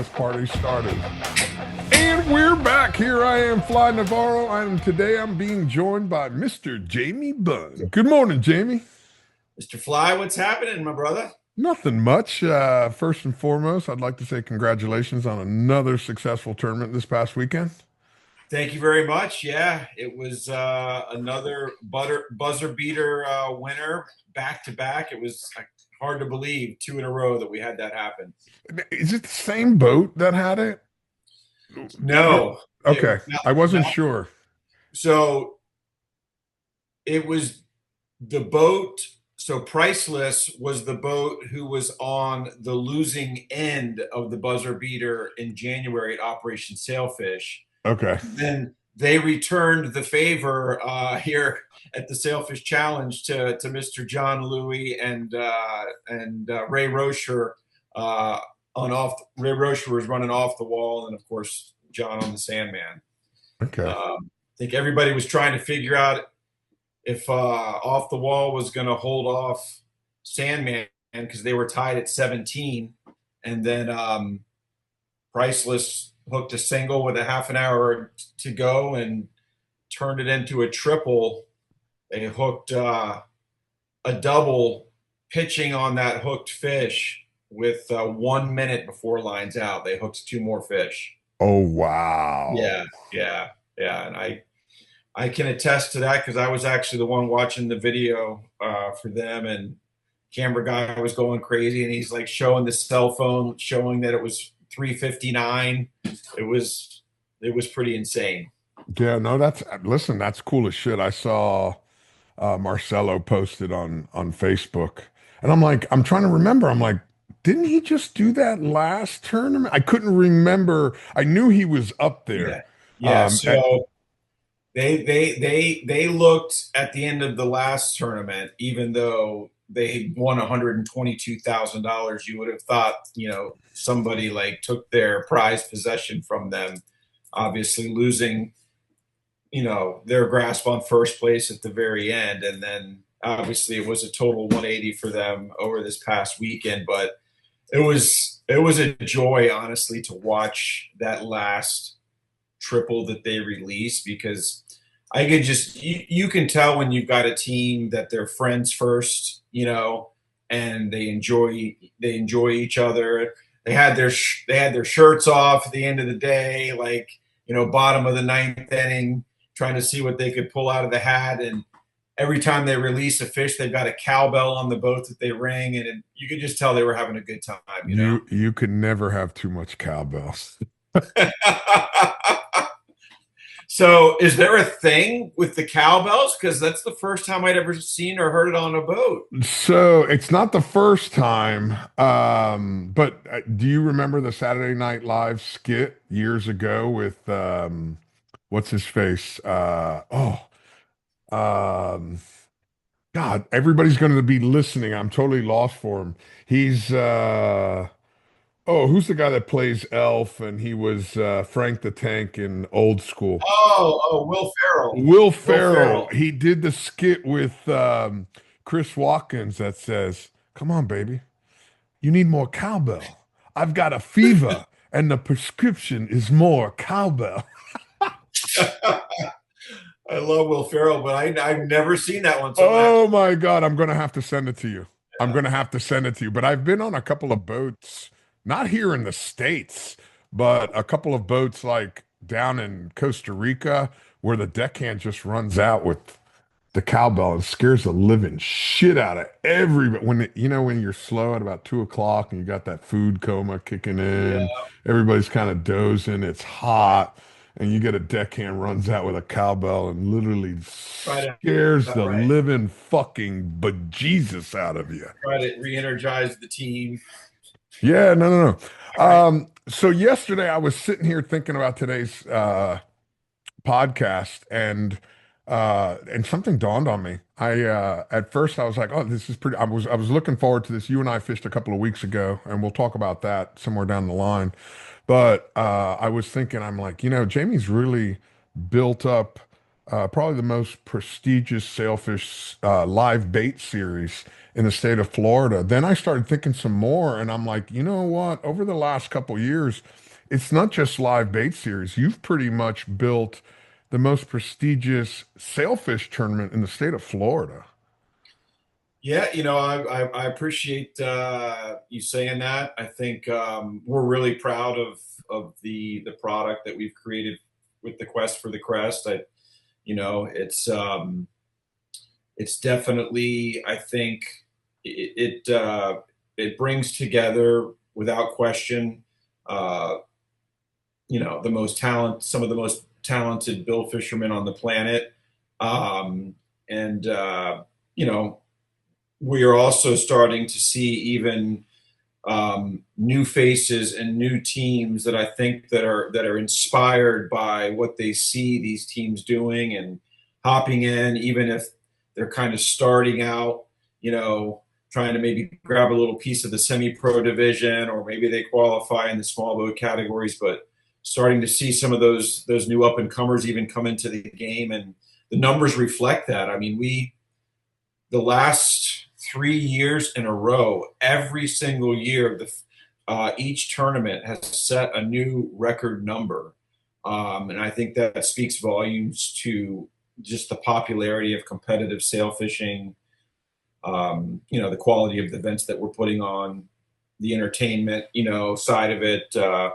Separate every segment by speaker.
Speaker 1: this party started. And we're back. Here I am, Fly Navarro, and today I'm being joined by Mr. Jamie Bunn. Good morning, Jamie.
Speaker 2: Mr. Fly, what's happening, my brother?
Speaker 1: Nothing much. First and foremost, I'd like to say congratulations on another successful tournament this past weekend.
Speaker 2: Thank you very much. Yeah, it was another buzzer beater winner back to back. It was hard to believe 2 in a row that we had that happen.
Speaker 1: Is it the same boat that had it?
Speaker 2: No,
Speaker 1: Okay, I wasn't
Speaker 2: not
Speaker 1: sure.
Speaker 2: so. It was the boat. So Priceless was the boat who was on the losing end of the buzzer beater in January at Operation Sailfish.
Speaker 1: Okay.
Speaker 2: Then they returned the favor here at the Sailfish Challenge to Mr. John Louie and Ray Rocher on off. Ray Rocher was running off the wall, and of course John on the Sandman.
Speaker 1: Okay.
Speaker 2: I think everybody was trying to figure out if off the wall was going to hold off Sandman because they were tied at 17, and then Priceless hooked a single with a half an hour to go and turned it into a triple. They hooked a double pitching on that hooked fish with 1 minute before lines out. They hooked two more fish.
Speaker 1: Oh, wow.
Speaker 2: Yeah, yeah, yeah. And I can attest to that because I was actually the one watching the video for them, and camera guy was going crazy, and he's like showing the cell phone, showing that it was 3:59. It was pretty insane.
Speaker 1: Yeah, no, listen, that's cool as shit. I saw Marcelo posted on Facebook, and I'm like, I'm trying to remember. I'm like, didn't he just do that last tournament? I couldn't remember. I knew he was up there.
Speaker 2: Yeah, yeah.
Speaker 1: And
Speaker 2: So they looked at the end of the last tournament, even though they won $122,000. You would have thought, somebody like took their prized possession from them, obviously losing, their grasp on first place at the very end. And then obviously it was a total 180 for them over this past weekend. But it was a joy, honestly, to watch that last triple that they released because I could just you can tell when you've got a team that they're friends first, and they enjoy each other. They had their shirts off at the end of the day, like bottom of the ninth inning, trying to see what they could pull out of the hat. And every time they release a fish, they've got a cowbell on the boat that they ring, and you could just tell they were having a good time.
Speaker 1: you could never have too much cowbells.
Speaker 2: So, is there a thing with the cowbells? Because that's the first time I'd ever seen or heard it on a boat.
Speaker 1: So it's not the first time, but do you remember the Saturday Night Live skit years ago with what's his face? Um, God, everybody's going to be listening. I'm totally lost for him. He's who's the guy that plays Elf? And he was Frank the Tank in Old School.
Speaker 2: Will Ferrell.
Speaker 1: Will
Speaker 2: Will
Speaker 1: Ferrell.
Speaker 2: Ferrell.
Speaker 1: He did the skit with Chris Watkins that says, "Come on, baby, you need more cowbell. I've got a fever, and the prescription is more cowbell."
Speaker 2: I love Will Ferrell, but I've never seen that one. So
Speaker 1: Oh my God, I'm gonna have to send it to you. I'm gonna have to send it to you. But I've been on a couple of boats, not here in the States, but a couple of boats like down in Costa Rica where the deckhand just runs out with the cowbell and scares the living shit out of everybody. When you're slow at about 2 o'clock and you got that food coma kicking in,
Speaker 2: yeah,
Speaker 1: everybody's kind of dozing, it's hot, and you get a deckhand runs out with a cowbell and literally scares the
Speaker 2: right.
Speaker 1: living fucking bejesus out of you.
Speaker 2: Try to re-energize the team.
Speaker 1: Yeah, no, no, no.
Speaker 2: All right.
Speaker 1: So yesterday I was sitting here thinking about today's podcast, and something dawned on me. At first I was like, "Oh, this is pretty." I was looking forward to this. You and I fished a couple of weeks ago, and we'll talk about that somewhere down the line. But I was thinking, I'm like, Jamie's really built up probably the most prestigious sailfish live bait series in the state of Florida. Then I started thinking some more, and I'm like, you know what? Over the last couple years, it's not just live bait series. You've pretty much built the most prestigious sailfish tournament in the state of Florida.
Speaker 2: Yeah, I appreciate you saying that. I think we're really proud of the product that we've created with the Quest for the Crest. You know, it's definitely, I think it brings together without question, uh, some of the most talented bill fishermen on the planet, and you know we are also starting to see even new faces and new teams that I think that are inspired by what they see these teams doing and hopping in, even if they're kind of starting out, trying to maybe grab a little piece of the semi-pro division, or maybe they qualify in the small boat categories, but starting to see some of those new up and comers even come into the game, and the numbers reflect that. I mean, the last 3 years in a row, every single year, each tournament has set a new record number. And I think that speaks volumes to just the popularity of competitive sail fishing, the quality of the events that we're putting on, the entertainment, side of it, the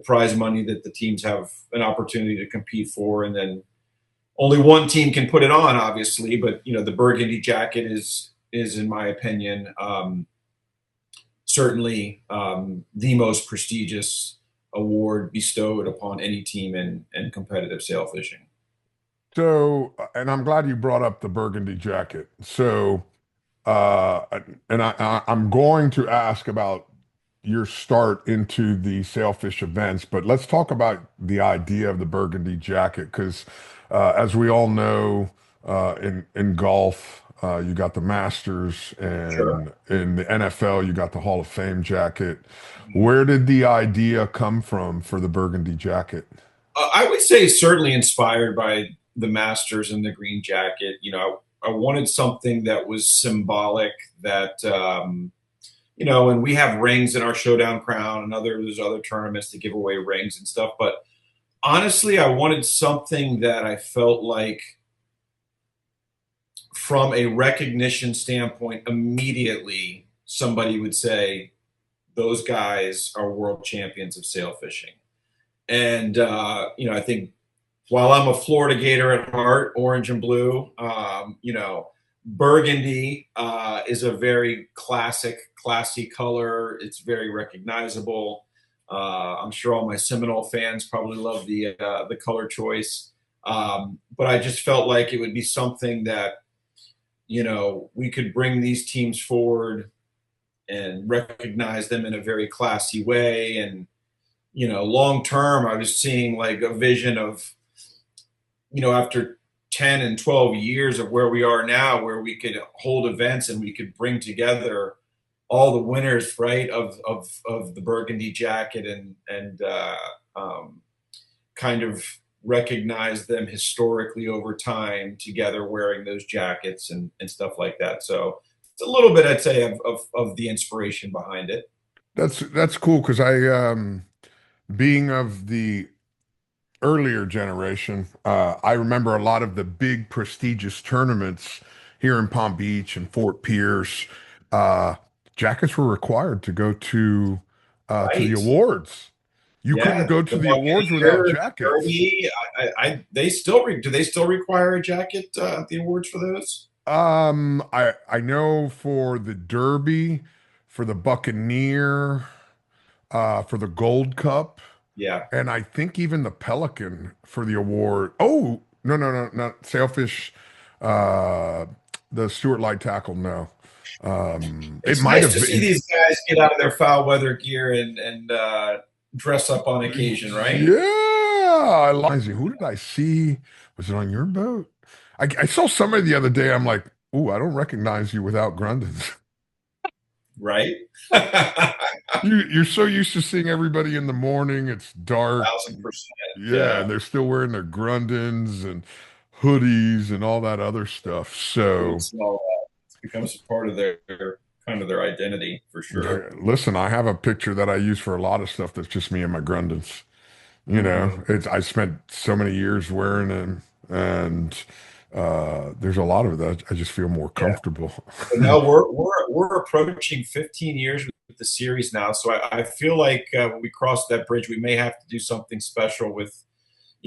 Speaker 2: prize money that the teams have an opportunity to compete for. And then only one team can put it on, obviously, but the burgundy jacket is in my opinion, certainly the most prestigious award bestowed upon any team in competitive sail fishing.
Speaker 1: So, and I'm glad you brought up the burgundy jacket. So, uh, and I'm going to ask about your start into the sailfish events, but let's talk about the idea of the burgundy jacket because, as we all know, in golf, you got the Masters,
Speaker 2: Sure.
Speaker 1: and in the NFL, you got the Hall of Fame jacket. Where did the idea come from for the burgundy jacket?
Speaker 2: I would say certainly inspired by the Masters and the green jacket. I wanted something that was symbolic, that and we have rings in our Showdown Crown, and there's other tournaments to give away rings and stuff. But honestly, I wanted something that I felt like, from a recognition standpoint, immediately somebody would say, those guys are world champions of sail fishing. And, I think while I'm a Florida Gator at heart, orange and blue, burgundy is a very classy color. It's very recognizable. I'm sure all my Seminole fans probably love the color choice. But I just felt like it would be something that, we could bring these teams forward and recognize them in a very classy way. And, long term, I was seeing like a vision of, after 10 and 12 years of where we are now, where we could hold events and we could bring together all the winners, right, of the burgundy jacket, and kind of recognize them historically over time together wearing those jackets and stuff like that. So it's a little bit, I'd say, of the inspiration behind it.
Speaker 1: That's cool because being of the earlier generation, I remember a lot of the big prestigious tournaments here in Palm Beach and Fort Pierce. Uh, Jackets were required to go to the
Speaker 2: Right.
Speaker 1: awards. You couldn't
Speaker 2: Yeah.
Speaker 1: go to
Speaker 2: The
Speaker 1: the awards without
Speaker 2: Buccaneer
Speaker 1: jackets.
Speaker 2: Derby. Do they still require a jacket at the awards for those?
Speaker 1: I know for the Derby, for the Buccaneer, for the Gold Cup.
Speaker 2: Yeah.
Speaker 1: And I think even the Pelican for the award. Oh, no, no, no, not Sailfish. Uh, the Stuart Light Tackle, no. It
Speaker 2: It's
Speaker 1: might
Speaker 2: nice
Speaker 1: have
Speaker 2: to see
Speaker 1: been.
Speaker 2: these guys get out of their foul weather gear and dress up on occasion, right?
Speaker 1: Yeah, I like. Who did I see? Was it on your boat? I saw somebody the other day. I'm like, ooh, I don't recognize you without Grundens.
Speaker 2: Right.
Speaker 1: You're so used to seeing everybody in the morning. It's dark.
Speaker 2: 1,000%.
Speaker 1: Yeah,
Speaker 2: Yeah.
Speaker 1: and they're still wearing their Grundens and hoodies and all that other stuff. So
Speaker 2: It's all it becomes a part of their kind of their identity for
Speaker 1: yeah,
Speaker 2: sure.
Speaker 1: listen, I have a picture that I use for a lot of stuff that's just me and my Grundens. You know,
Speaker 2: Hmm.
Speaker 1: it's I spent so many years wearing them, and there's a lot of that. I just feel more
Speaker 2: Yeah.
Speaker 1: comfortable.
Speaker 2: But now we're approaching 15 years with the series now, so I feel like when we cross that bridge, we may have to do something special with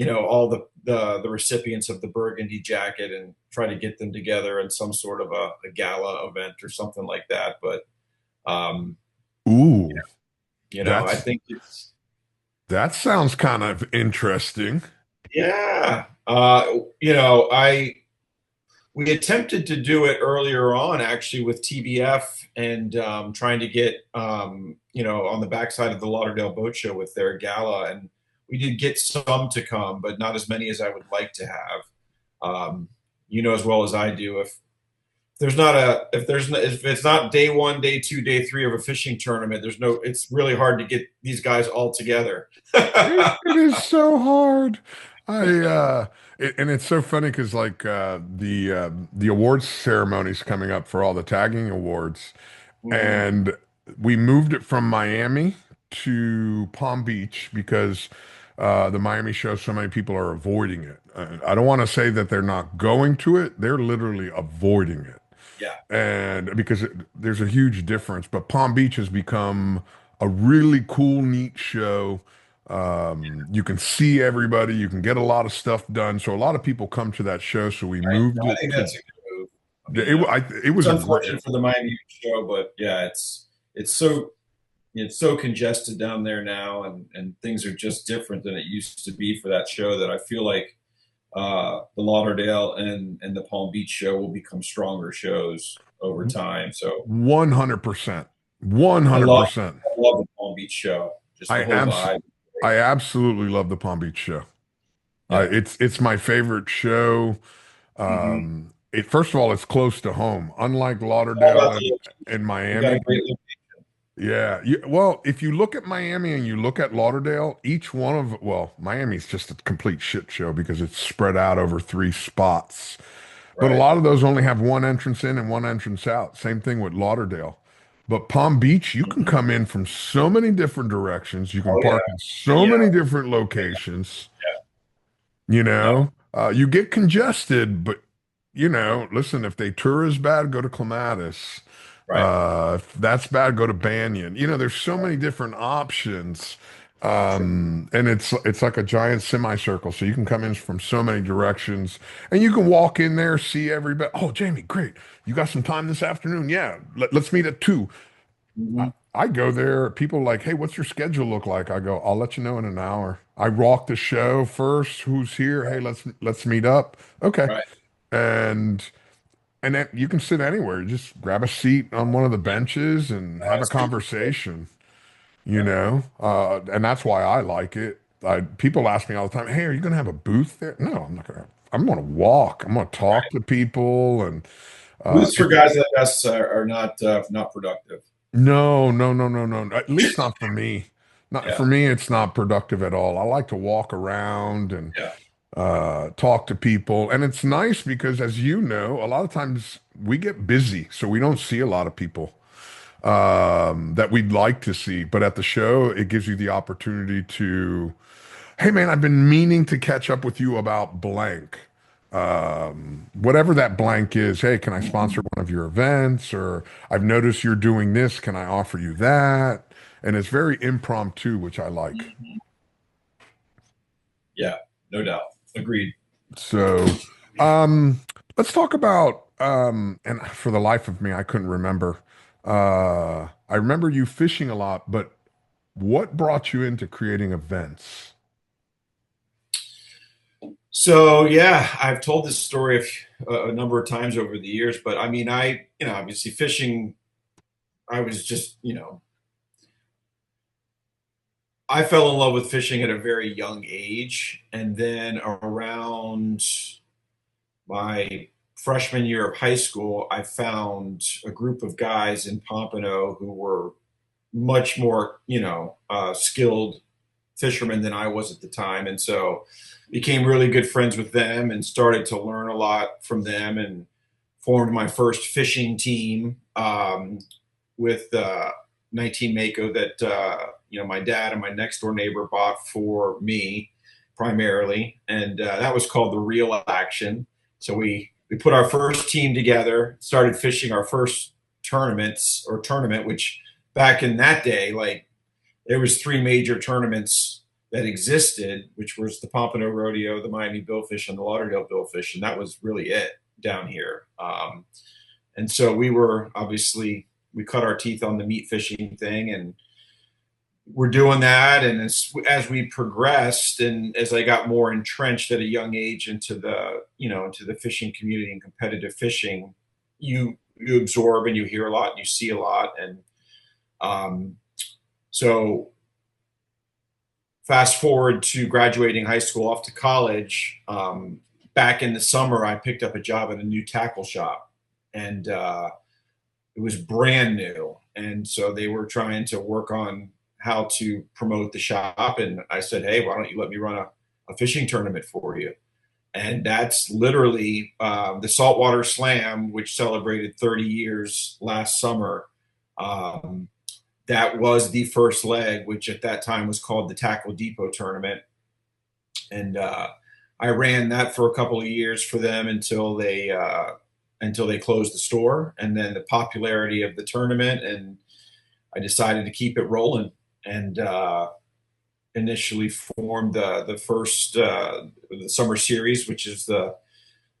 Speaker 2: all the recipients of the burgundy jacket and try to get them together in some sort of a gala event or something like that. But um,
Speaker 1: Ooh,
Speaker 2: I
Speaker 1: that's
Speaker 2: think it's
Speaker 1: that sounds kind of interesting.
Speaker 2: yeah. I we attempted to do it earlier on actually with TBF and trying to get on the backside of the Lauderdale Boat Show with their gala, and we did get some to come, but not as many as I would like to have. You know as well as I do, if it's not day one, day two, day three of a fishing tournament, it's really hard to get these guys all together.
Speaker 1: It is so hard. And it's so funny because like the awards ceremony's coming up for all the tagging awards,
Speaker 2: Mhm.
Speaker 1: and we moved it from Miami to Palm Beach because the Miami show, so many people are avoiding it. I don't want to say that they're not going to it; they're literally avoiding it,
Speaker 2: Yeah,
Speaker 1: and because there's a huge difference. But Palm Beach has become a really cool, neat show. You can see everybody, you can get a lot of stuff done. So a lot of people come to that show. So we
Speaker 2: right.
Speaker 1: moved
Speaker 2: I
Speaker 1: it
Speaker 2: think
Speaker 1: to
Speaker 2: that's a good move. I mean,
Speaker 1: it
Speaker 2: it's
Speaker 1: was a great.
Speaker 2: unfortunate for the Miami show, but yeah, it's so it's so congested down there now, and things are just different than it used to be for that show. That I feel like the Lauderdale and the Palm Beach show will become stronger shows over time. So
Speaker 1: 100%.
Speaker 2: I love
Speaker 1: 100%.
Speaker 2: I love the Palm Beach show, just the
Speaker 1: I
Speaker 2: whole
Speaker 1: abs
Speaker 2: vibe.
Speaker 1: I absolutely love the Palm Beach show.
Speaker 2: Yeah.
Speaker 1: It's my favorite show.
Speaker 2: Hmm.
Speaker 1: It first of all, it's close to home, unlike
Speaker 2: All
Speaker 1: Lauderdale
Speaker 2: about the
Speaker 1: and
Speaker 2: you got a
Speaker 1: Miami.
Speaker 2: great look.
Speaker 1: Yeah. Well, if you look at Miami and you look at Lauderdale, each one of, well, Miami's just a complete shit show because it's spread out over three spots. But a
Speaker 2: Right.
Speaker 1: lot of those only have one entrance in and one entrance out. Same thing with Lauderdale. But Palm Beach, you can
Speaker 2: Hmm.
Speaker 1: come in from so many different directions. You can
Speaker 2: Oh yeah.
Speaker 1: park in so
Speaker 2: Yeah.
Speaker 1: many different
Speaker 2: Yeah.
Speaker 1: locations.
Speaker 2: Yeah.
Speaker 1: You
Speaker 2: No.
Speaker 1: know, you get congested, but listen, if they tour is bad, go to Clematis.
Speaker 2: Right.
Speaker 1: If that's bad, go to Banyan. There's so many different options.
Speaker 2: True.
Speaker 1: And it's like a giant semicircle. So you can come in from so many directions and you can walk in there, see everybody. Oh, Jamie, great. You got some time this afternoon? Yeah. Let's meet at 2. I,
Speaker 2: Hmm.
Speaker 1: I go there. People are like, hey, what's your schedule look like? I go, I'll let you know in an hour. I walk the show first. Who's here? Hey, let's meet up. Okay.
Speaker 2: Right.
Speaker 1: And and then you can sit anywhere. Just grab a seat on one of the benches and have a
Speaker 2: That's super cool.
Speaker 1: conversation,
Speaker 2: Yeah.
Speaker 1: and that's why I like it. People ask me all the time, hey, are you going to have a booth there? No, I'm not going to. I'm going to walk. I'm going to talk to people. And
Speaker 2: Booths for
Speaker 1: it,
Speaker 2: guys like us are not productive.
Speaker 1: no, no, no, no, no. At least not for me. Not
Speaker 2: Yeah.
Speaker 1: for me, it's not productive at all. I like to walk around and
Speaker 2: Yeah.
Speaker 1: talk to people. And it's nice because, as you know, a lot of times we get busy, so we don't see a lot of people that we'd like to see. But at the show, it gives you the opportunity to, hey, man, I've been meaning to catch up with you about blank. Whatever that blank is, hey, can I sponsor
Speaker 2: Mhm.
Speaker 1: one of your events? Or I've noticed you're doing this. Can I offer you that? And it's very impromptu, which I like.
Speaker 2: Mhm. Yeah. No doubt. Agreed.
Speaker 1: So, um, let's talk about, and for the life of me, I couldn't remember. I remember you fishing a lot, but what brought you into creating events?
Speaker 2: So yeah, I've told this story a number of times over the years, but I mean, obviously fishing. I was just, I fell in love with fishing at a very young age, and then around my freshman year of high school, I found a group of guys in Pompano who were much more, skilled fishermen than I was at the time. And so became really good friends with them and started to learn a lot from them and formed my first fishing team with 19 Mako that my dad and my next door neighbor bought for me primarily, and that was called the Real Action. So we put our first team together, started fishing our first tournament, which back in that day, like there was three major tournaments that existed, which was the Pompano Rodeo, the Miami Billfish, and the Lauderdale Billfish, and that was really it down here. And so we cut our teeth on the meat fishing thing, and we're doing that. And as we progressed, and as I got more entrenched at a young age into the fishing community and competitive fishing, you absorb and you hear a lot and you see a lot. And so fast forward to graduating high school, off to college. Back in the summer, I picked up a job at a new tackle shop, and it was brand new. And so they were trying to work on how to promote the shop. And I said, hey, why don't you let me run a fishing tournament for you? And that's literally the Saltwater Slam, which celebrated 30 years last summer. That was the first leg, which at that time was called the Tackle Depot Tournament. And I ran that for a couple of years for them until they closed the store, and then the popularity of the tournament, and I decided to keep it rolling, and initially formed the first the summer series, which is the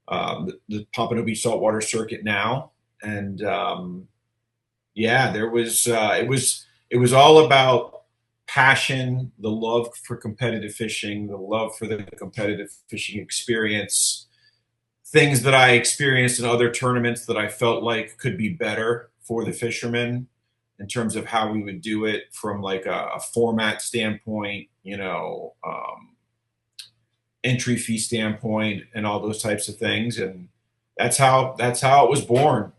Speaker 2: Pompano Beach Saltwater Circuit now. And there was it was all about passion, the love for competitive fishing, the love for the competitive fishing experience, things that I experienced in other tournaments that I felt like could be better for the fishermen in terms of how we would do it from like a format standpoint, entry fee standpoint, and all those types of things. And that's how it was born.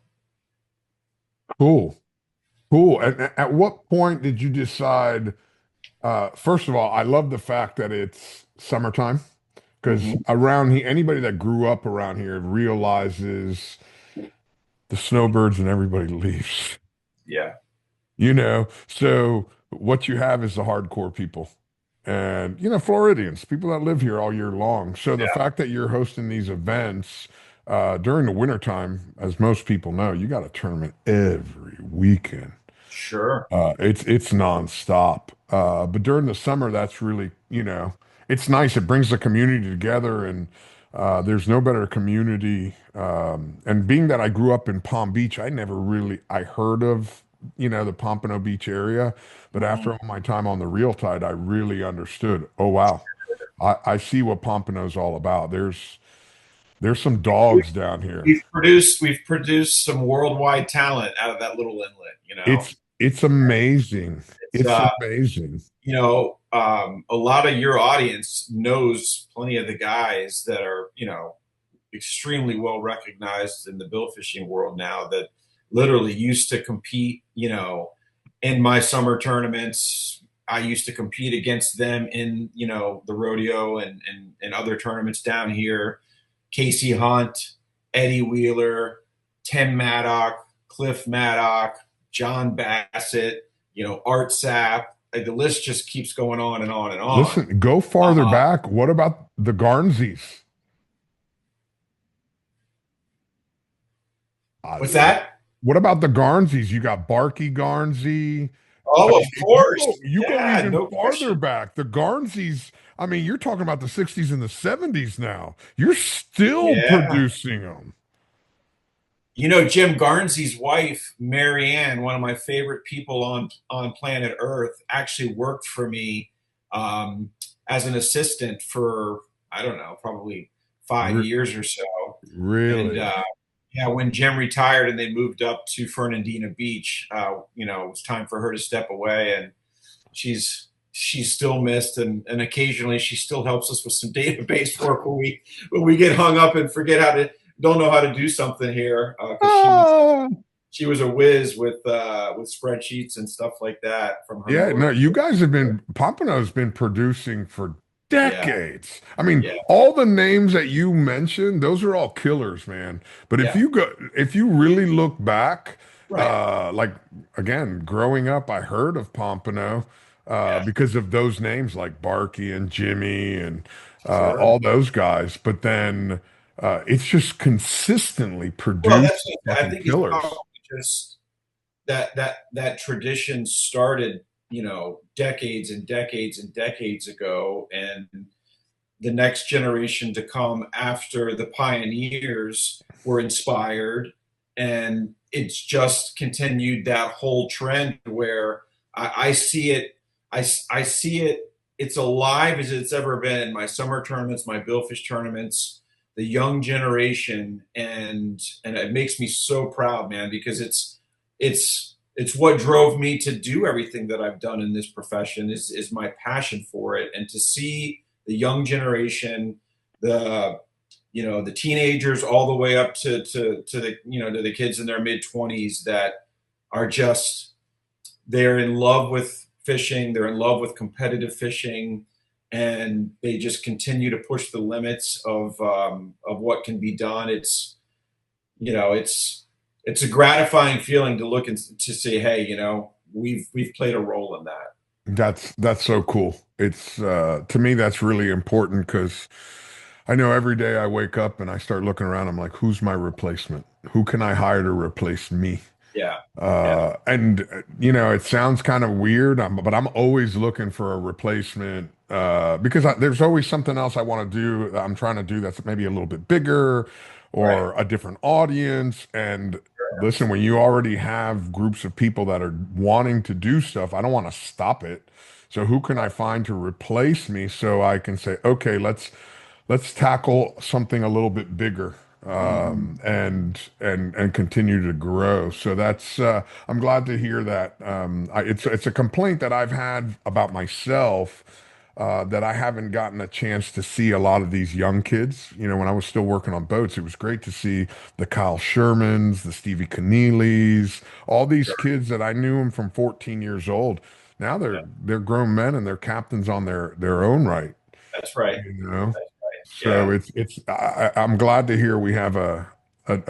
Speaker 1: Cool. Cool. And at what point did you decide? First of all, I love the fact that it's summertime, because around here, anybody that grew up around here realizes the snowbirds and everybody leaves.
Speaker 2: Yeah.
Speaker 1: So what you have is the hardcore people and, Floridians, people that live here all year long. So the fact that you're hosting these events during the wintertime, as most people know, you got a tournament every weekend.
Speaker 2: Sure.
Speaker 1: It's nonstop. But during the summer, that's really, it's nice. It brings the community together, and there's no better community. And being that I grew up in Palm Beach, I heard of, the Pompano Beach area. But after all my time on the Real Tide, I really understood, oh, wow, I see what Pompano's all about. There's some dogs down here.
Speaker 2: We've produced some worldwide talent out of that little inlet.
Speaker 1: It's amazing.
Speaker 2: It's
Speaker 1: Amazing.
Speaker 2: A lot of your audience knows plenty of the guys that are, extremely well recognized in the bill fishing world now, that literally used to compete, in my summer tournaments. I used to compete against them in, the rodeo and other tournaments down here. Casey Hunt, Eddie Wheeler, Tim Maddock, Cliff Maddock, John Bassett, Art Sapp. Like, the list just keeps going on and on and on.
Speaker 1: Listen, go farther back. What about the Garnsies?
Speaker 2: What's that?
Speaker 1: What about the Garnsies? You got Barky Garnsey.
Speaker 2: Oh, of course.
Speaker 1: You go even farther back. The Garnsies, you're talking about the 60s and the 70s now. You're still producing them.
Speaker 2: Jim Garnsey's wife, Marianne, one of my favorite people on planet Earth, actually worked for me as an assistant for, I don't know, probably 5 years or so.
Speaker 1: Really?
Speaker 2: And when Jim retired and they moved up to Fernandina Beach, it was time for her to step away, and she's still missed, and occasionally she still helps us with some database work when we get hung up and don't know how to do something here. she was a whiz with spreadsheets and stuff like that from her
Speaker 1: Yeah, no,
Speaker 2: motor.
Speaker 1: you guys have been Pompano's been producing for
Speaker 2: Yeah,
Speaker 1: decades. I mean,
Speaker 2: yeah,
Speaker 1: all the names that you mentioned, those are all killers, man. But
Speaker 2: yeah.
Speaker 1: if you really look back,
Speaker 2: Right.
Speaker 1: like again, growing up, I heard of Pompano
Speaker 2: Yeah,
Speaker 1: because of those names like Barky and Jimmy and
Speaker 2: sure.
Speaker 1: all those guys. But then it's just consistently
Speaker 2: Well,
Speaker 1: produced
Speaker 2: that's I
Speaker 1: fucking
Speaker 2: think it's
Speaker 1: killers.
Speaker 2: probably just that tradition started, decades and decades and decades ago, and the next generation to come after the pioneers were inspired, and it's just continued that whole trend where I see it. I see it. It's alive as it's ever been in my summer tournaments, my billfish tournaments, the young generation, and it makes me so proud, man, because it's what drove me to do everything that I've done in this profession is my passion for it, and to see the young generation, the the teenagers, all the way up to the to the kids in their mid 20s that are just they're in love with fishing, they're in love with competitive fishing, and they just continue to push the limits of what can be done. It's it's a gratifying feeling to look and to say, hey, we've played a role in that.
Speaker 1: That's so cool. It's to me that's really important because I know every day I wake up and I start looking around, I'm like, who's my replacement? Who can I hire to replace me?
Speaker 2: Yeah, yeah,
Speaker 1: It sounds kind of weird, but I'm always looking for a replacement because there's always something else I want to do. That I'm trying to do that's maybe a little bit bigger
Speaker 2: right.
Speaker 1: or a different audience. And listen, when you already have groups of people that are wanting to do stuff, I don't want to stop it. So who can I find to replace me so I can say, okay, let's tackle something a little bit bigger
Speaker 2: Mhm.
Speaker 1: and continue to grow. So that's I'm glad to hear that. It's a complaint that I've had about myself that I haven't gotten a chance to see a lot of these young kids. You know, when I was still working on boats, it was great to see the Kyle Shermans, the Stevie Keneally's, all these kids that I knew them from 14 years old. Now
Speaker 2: Yeah,
Speaker 1: they're grown men and they're captains on their own right.
Speaker 2: that's right.
Speaker 1: You know,
Speaker 2: Yeah,
Speaker 1: so I'm glad to hear we have a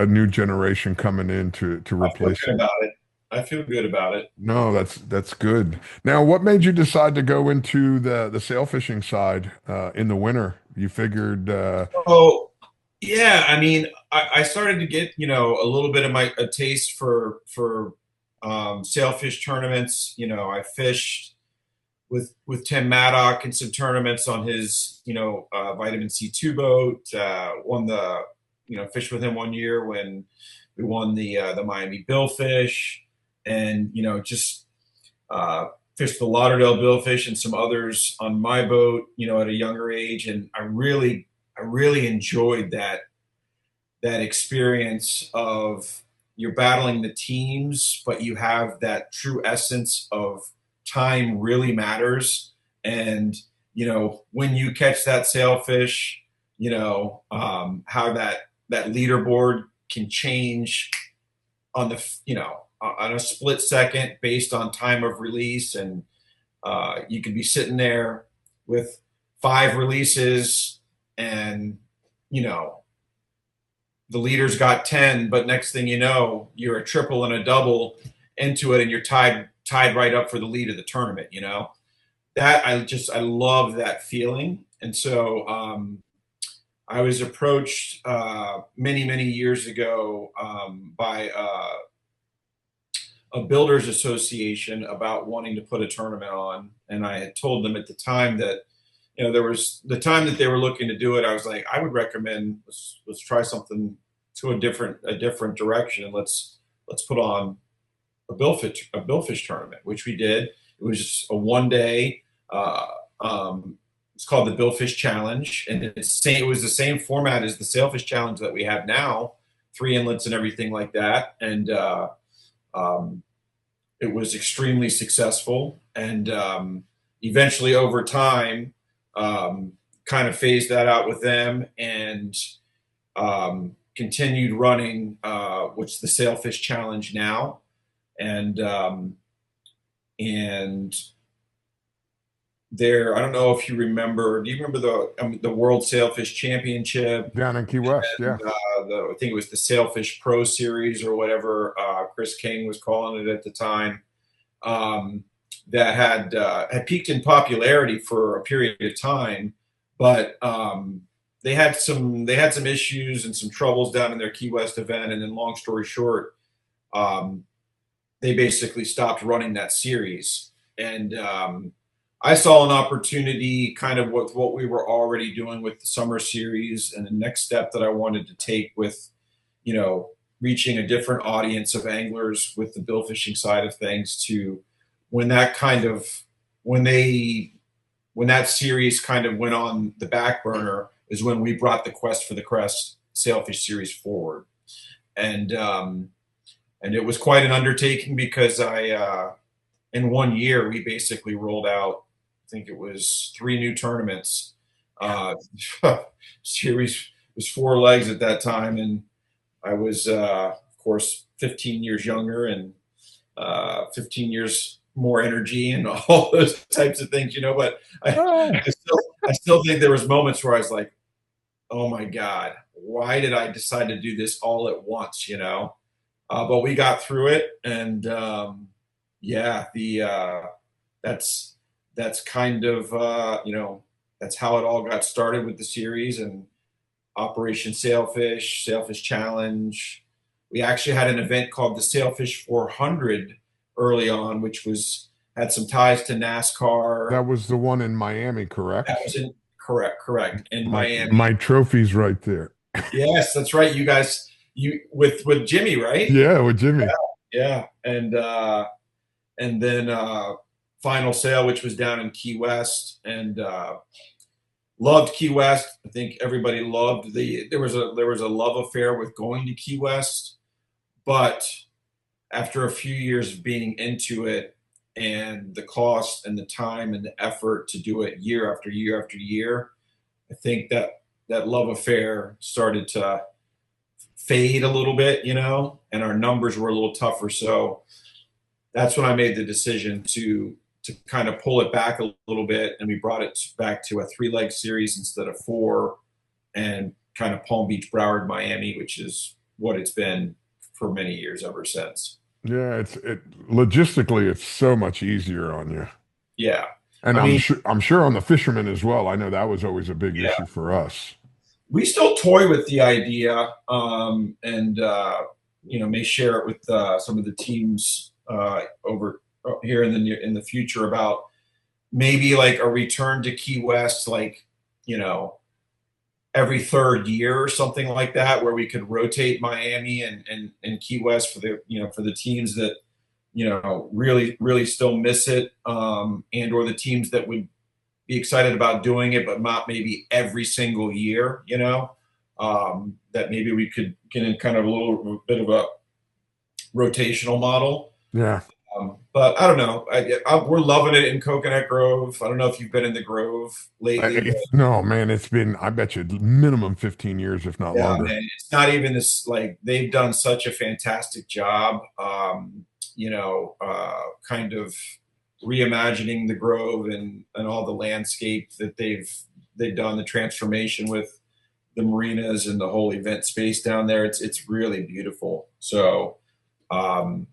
Speaker 1: new generation coming in to
Speaker 2: I feel
Speaker 1: replace
Speaker 2: good
Speaker 1: them.
Speaker 2: about it. I feel good about it.
Speaker 1: No, that's good. Now, what made you decide to go into the sail fishing side in the winter? You figured,
Speaker 2: Oh, yeah. I mean, I started to get a little bit of a taste for sailfish tournaments. I fished with Tim Maddock in some tournaments on his vitamin C2 boat. Won the fished with him one year when we won the Miami Billfish, and just uh, fished the Lauderdale Billfish and some others on my boat, at a younger age, and I really enjoyed that experience of you're battling the teams, but you have that true essence of time really matters. And, when you catch that sailfish, how that leaderboard can change on on a split second based on time of release. And you could be sitting there with 5 releases, and, you know, the leader's got 10, but next thing you know, you're a triple and a double into it, and you're tied right up for the lead of the tournament. That I love that feeling. And so I was approached many years ago by a builders association about wanting to put a tournament on, and I had told them at the time that there was the time that they were looking to do it. I was like, I would recommend let's try something to a different direction. Let's put on a billfish tournament, which we did. It was just a 1 day. It's called the Billfish Challenge, and it was the same format as the Sailfish Challenge that we have now, 3 inlets and everything like that. And um, it was extremely successful, and eventually, over time, kind of phased that out with them, and continued running which is the Sailfish Challenge now, and and there. I don't know if you remember. Do you remember the World Sailfish Championship?
Speaker 1: Down in Key West,
Speaker 2: And
Speaker 1: yeah.
Speaker 2: I think it was the Sailfish Pro Series or whatever Chris King was calling it at the time. That had peaked in popularity for a period of time, but they had some issues and some troubles down in their Key West event, and then long story short, um, they basically stopped running that series. And I saw an opportunity, kind of with what we were already doing with the summer series, and the next step that I wanted to take with, reaching a different audience of anglers with the bill fishing side of things. To when that kind of when they when that series kind of went on the back burner is when we brought the Quest for the Crest Sailfish series forward. And it was quite an undertaking because in 1 year we basically rolled out, I think it was 3 new tournaments. uh Series was 4 legs at that time, and I was of course 15 years younger, and 15 years more energy and all those types of things, but
Speaker 1: Ah,
Speaker 2: I still think there was moments where I was like, oh my God, why did I decide to do this all at once? But we got through it, and yeah, the that's kind of that's how it all got started with the series and Operation Sailfish, Sailfish Challenge. We actually had an event called the Sailfish 400 early on, which was had some ties to NASCAR.
Speaker 1: that was the one in Miami,
Speaker 2: That
Speaker 1: correct?
Speaker 2: was in correct in
Speaker 1: My
Speaker 2: Miami.
Speaker 1: my trophy's right there.
Speaker 2: Yes, that's right. You guys, you with Jimmy, right?
Speaker 1: Yeah, with Jimmy.
Speaker 2: Yeah, and then Final Sail, which was down in Key West, and loved Key West. I think everybody loved there was a love affair with going to Key West, but after a few years of being into it, and the cost and the time and the effort to do it year after year after year, I think that love affair started to fade a little bit, and our numbers were a little tougher. So that's when I made the decision to kind of pull it back a little bit, and we brought it back to a 3 leg series instead of 4, and kind of Palm Beach, Broward, Miami, which is what it's been for many years ever since.
Speaker 1: Yeah, it logistically it's so much easier on you.
Speaker 2: Yeah,
Speaker 1: And
Speaker 2: I
Speaker 1: I'm
Speaker 2: mean,
Speaker 1: sure on the fishermen as well. I know that was always a big
Speaker 2: yeah,
Speaker 1: issue for us.
Speaker 2: we still toy with the idea, and may share it with some of the teams over here in the future about maybe like a return to Key West, like you know every third year or something like that, where we could rotate Miami and Key West for the teams that really really still miss it, and or the teams that would be excited about doing it, but not maybe every single year. That maybe we could get in kind of a little bit of a rotational model.
Speaker 1: Yeah.
Speaker 2: But I don't know. We're loving it in Coconut Grove. I don't know if you've been in the Grove lately, but
Speaker 1: No, man, it's been, I bet you, minimum 15 years, if not
Speaker 2: yeah,
Speaker 1: longer.
Speaker 2: man, it's not even this. Like they've done such a fantastic job. Kind of reimagining the Grove and all the landscape that they've done, the transformation with the marinas and the whole event space down there. It's really beautiful. So um,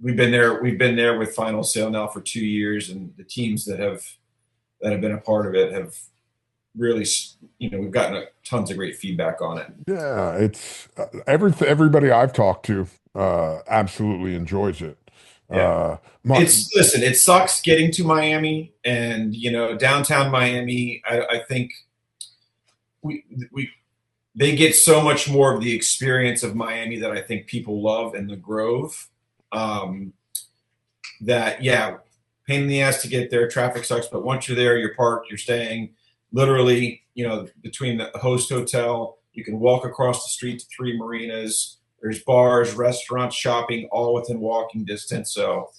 Speaker 2: we've been there with Final Sail now for 2 years, and the teams that have been a part of it have really, we've gotten tons of great feedback on it.
Speaker 1: Yeah, it's everybody I've talked to absolutely enjoys it.
Speaker 2: Yeah.
Speaker 1: Uh, my,
Speaker 2: Listen, it sucks getting to Miami, and downtown Miami. I think we they get so much more of the experience of Miami that I think people love in the Grove. Um, that, yeah, pain in the ass to get there. Traffic sucks, but once you're there, you're parked, you're staying literally, between the host hotel. You can walk across the street to 3 marinas. There's bars, restaurants, shopping, all within walking distance. So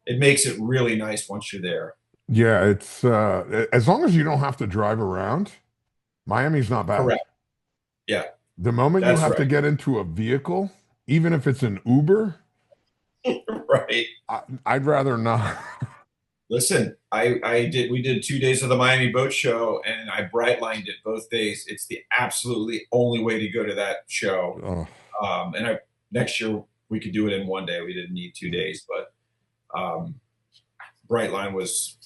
Speaker 2: it makes it really nice once you're there.
Speaker 1: yeah, it's as long as you don't have to drive around, Miami's not bad.
Speaker 2: Correct. Yeah,
Speaker 1: The moment you
Speaker 2: that's
Speaker 1: have to
Speaker 2: right.
Speaker 1: get into a vehicle, even if it's an Uber,
Speaker 2: Right.
Speaker 1: I'd rather not.
Speaker 2: Listen, we did 2 days of the Miami Boat Show, and I bright lined it both days. It's the absolutely only way to go to that show.
Speaker 1: Oh,
Speaker 2: And next year we could do it in one day. We didn't need 2 days, but Brightline was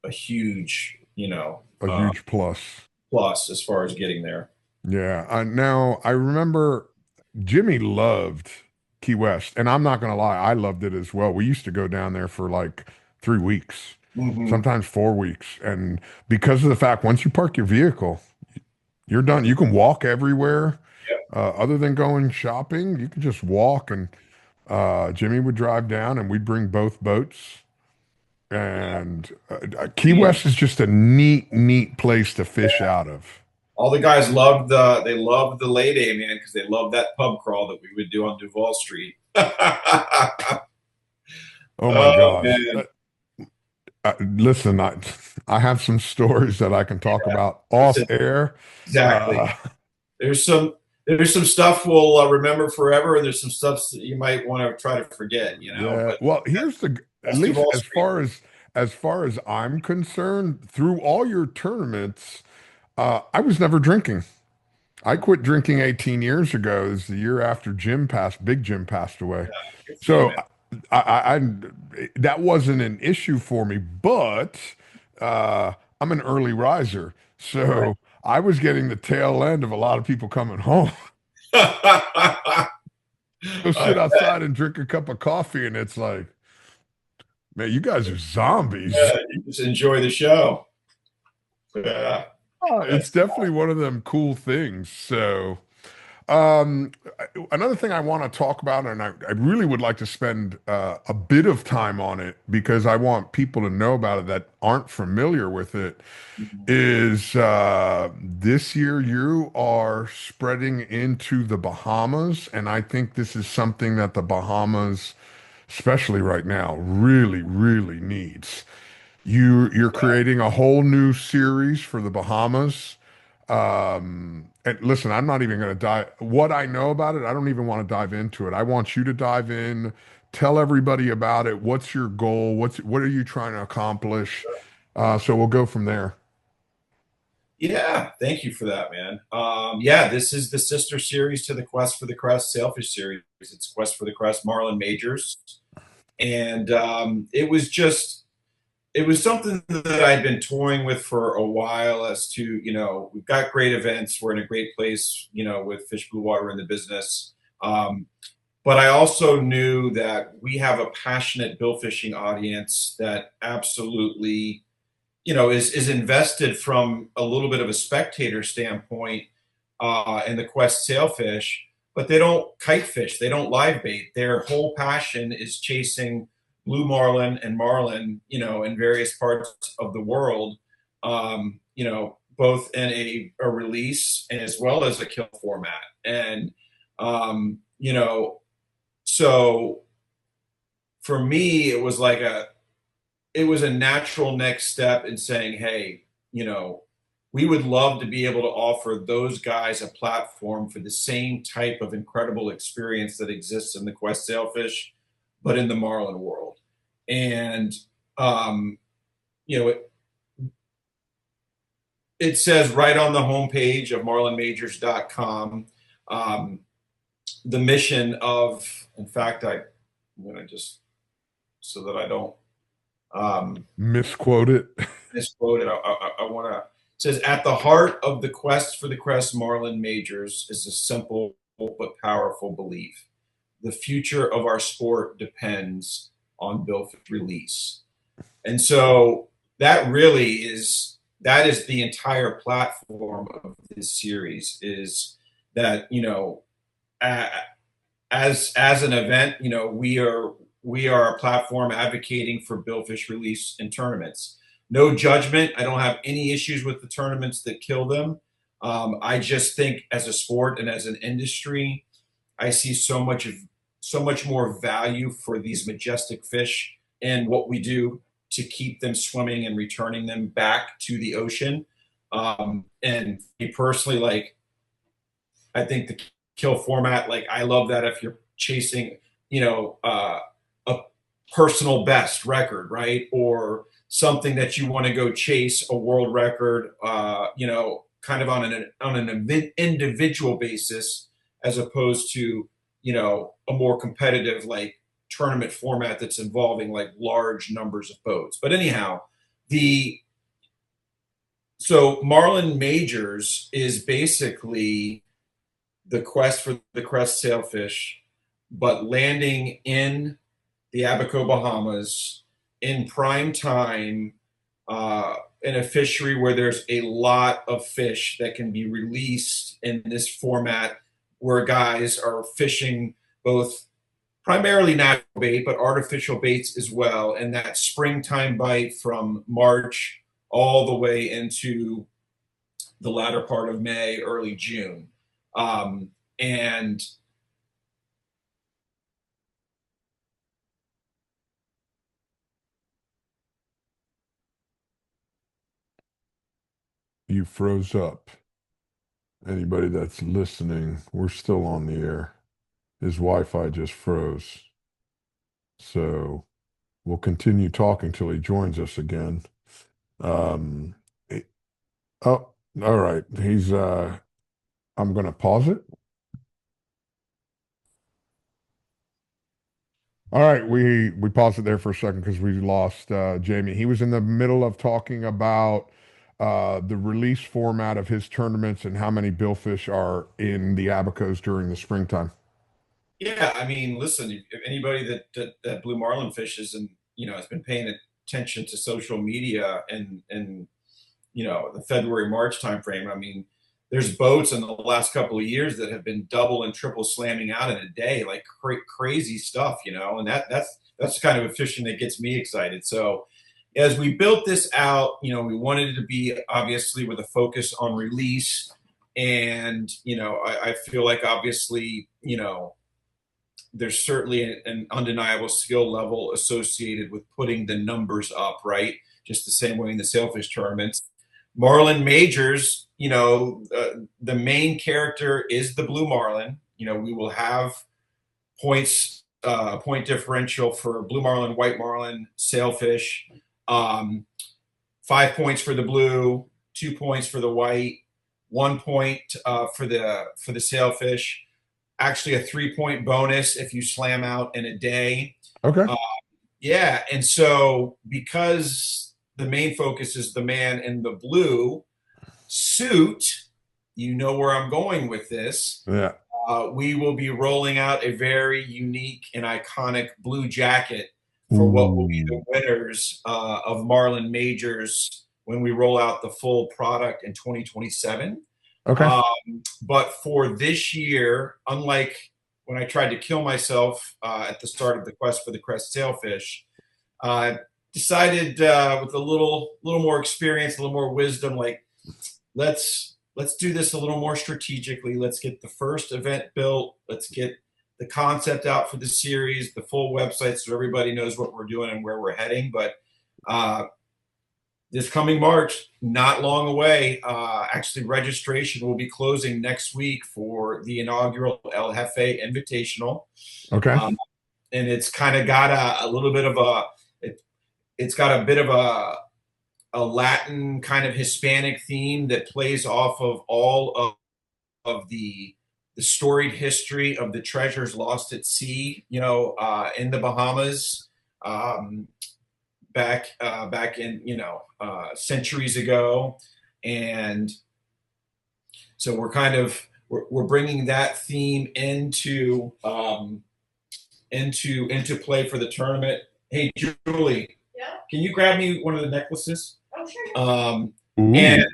Speaker 2: a huge,
Speaker 1: a huge plus.
Speaker 2: plus as far as getting there.
Speaker 1: Yeah. Now I remember Jimmy loved Key West, and I'm not gonna lie, I loved it as well. We used to go down there for like 3 weeks,
Speaker 2: Mm-hmm.
Speaker 1: sometimes 4 weeks, and because of the fact once you park your vehicle, you're done. You can walk everywhere. Other than going shopping, you can just walk. And Jimmy would drive down, and we'd bring both boats. And Key
Speaker 2: Yeah.
Speaker 1: West is just a neat, neat place to fish out of.
Speaker 2: All the guys loved the lay day, man, because they loved that pub crawl that we would do on Duval Street.
Speaker 1: Oh my
Speaker 2: Oh
Speaker 1: gosh.
Speaker 2: man.
Speaker 1: Listen, I have some stories that I can talk about off
Speaker 2: Listen,
Speaker 1: air.
Speaker 2: exactly.
Speaker 1: Uh,
Speaker 2: There's some there's some stuff we'll remember forever, and there's some stuff that you might want to try to forget,
Speaker 1: yeah.
Speaker 2: But
Speaker 1: Well, here's at
Speaker 2: that's
Speaker 1: least
Speaker 2: Duval Street.
Speaker 1: as far as I'm concerned, through all your tournaments, I was never drinking. I quit drinking 18 years ago. It was the year after Big Jim passed away.
Speaker 2: Good for you,
Speaker 1: So
Speaker 2: man.
Speaker 1: that wasn't an issue for me, but I'm an early riser.
Speaker 2: Right.
Speaker 1: So I was getting the tail end of a lot of people coming home. Go
Speaker 2: I
Speaker 1: sit outside and drink a cup of coffee, and it's like, man, you guys are zombies.
Speaker 2: you just enjoy the show. Yeah.
Speaker 1: It's definitely one of them cool things. So, Um, another thing I want to talk about, and I really would like to spend a bit of time on it because I want people to know about it that aren't familiar with it, is this year you are spreading into the Bahamas, and I think this is something that the Bahamas, especially right now, really, really needs. You're creating a whole new series for the Bahamas. And listen, I'm not even going to dive. What I know about it, I don't even want to dive into it. I want you to dive in, tell everybody about it. What's your goal? What are you trying to accomplish? So we'll go from there.
Speaker 2: Yeah, thank you for that, man. Yeah, this is the sister series to the Quest for the Crest Sailfish series. It's Quest for the Crest Marlin Majors, and it was something that I'd been toying with for a while. As to we've got great events, we're in a great place, with Fish Blue Water in the business. Um, but I also knew that we have a passionate bill fishing audience that absolutely is invested from a little bit of a spectator standpoint in the Quest sailfish, but they don't kite fish, they don't live bait. Their whole passion is chasing blue marlin and marlin, in various parts of the world, both in a release and as well as a kill format. And so for me, it was a natural next step in saying, hey, we would love to be able to offer those guys a platform for the same type of incredible experience that exists in the Quest Sailfish, but in the Marlin world. And, um, you know, it, it says right on the homepage of marlinmajors.com, the mission of, in fact, I'm going to just, so that I don't
Speaker 1: Misquote it.
Speaker 2: misquoted. I want to. It says at the heart of the quest for the Crest Marlin Majors is a simple but powerful belief: the future of our sport depends on Billfish release. And so that is the entire platform of this series. Is that as an event, we are a platform advocating for billfish release in tournaments. No judgment. I don't have any issues with the tournaments that kill them. I just think as a sport and as an industry, I see so much more value for these majestic fish and what we do to keep them swimming and returning them back to the ocean. And me personally, like, I think the kill format. Like I love that if you're chasing, a personal best record, right? Or something that you want to go chase a world record, kind of on an individual basis, as opposed to a more competitive like tournament format that's involving like large numbers of boats. But anyhow, the so Marlin Majors is basically the quest for the crest sailfish, but landing in the Abaco, Bahamas in prime time, in a fishery where there's a lot of fish that can be released in this format, where guys are fishing both primarily natural bait, but artificial baits as well. And that springtime bite from March all the way into the latter part of May, early June. And
Speaker 1: You froze up. Anybody that's listening, we're still on the air. His Wi-Fi just froze. So we'll continue talking till he joins us again. Um, eh, oh, all right. I'm gonna pause it. All right, we paused it there for a second because we lost Jamie. He was in the middle of talking about the release format of his tournaments and how many billfish are in the abacos during the springtime.
Speaker 2: yeah, I mean, listen, if anybody that Blue Marlin fishes and has been paying attention to social media and the February March timeframe, I mean, there's boats in the last couple of years that have been double and triple slamming out in a day, like crazy stuff, and that's kind of a fishing that gets me excited. So as we built this out, we wanted it to be obviously with a focus on release, and I feel like obviously there's certainly an undeniable skill level associated with putting the numbers up, right? Just the same way in the sailfish tournaments. Marlin Majors, the main character is the Blue Marlin. We will have points, point differential for Blue Marlin, White Marlin, sailfish. 5 points for the blue, 2 points for the white, 1 point for the sailfish. Actually, a 3 point bonus if you slam out in a day.
Speaker 1: Okay.
Speaker 2: Yeah, and so because the main focus is the man in the blue suit, you know where I'm going with this.
Speaker 1: Yeah.
Speaker 2: We will be rolling out a very unique and iconic blue jacket for what will be
Speaker 1: Ooh.
Speaker 2: the winners of Marlin Majors when we roll out the full product in 2027.
Speaker 1: Okay.
Speaker 2: But for this year, unlike when I tried to kill myself at the start of the quest for the crest sailfish, decided with a little more experience, a little more wisdom, like let's do this a little more strategically. Let's get the first event built. Let's get the concept out for the series, the full website, so everybody knows what we're doing and where we're heading. But this coming March, not long away, actually registration will be closing next week for the inaugural El Jefe Invitational.
Speaker 1: Okay.
Speaker 2: And it's kind of got a little bit of it's got a bit of a Latin kind of Hispanic theme that plays off of all of the storied history of the treasures lost at sea, in the Bahamas, back in centuries ago. And so we're bringing that theme into play for the tournament. Hey, Julie, yeah, can you grab me one of the necklaces? Oh, sure. And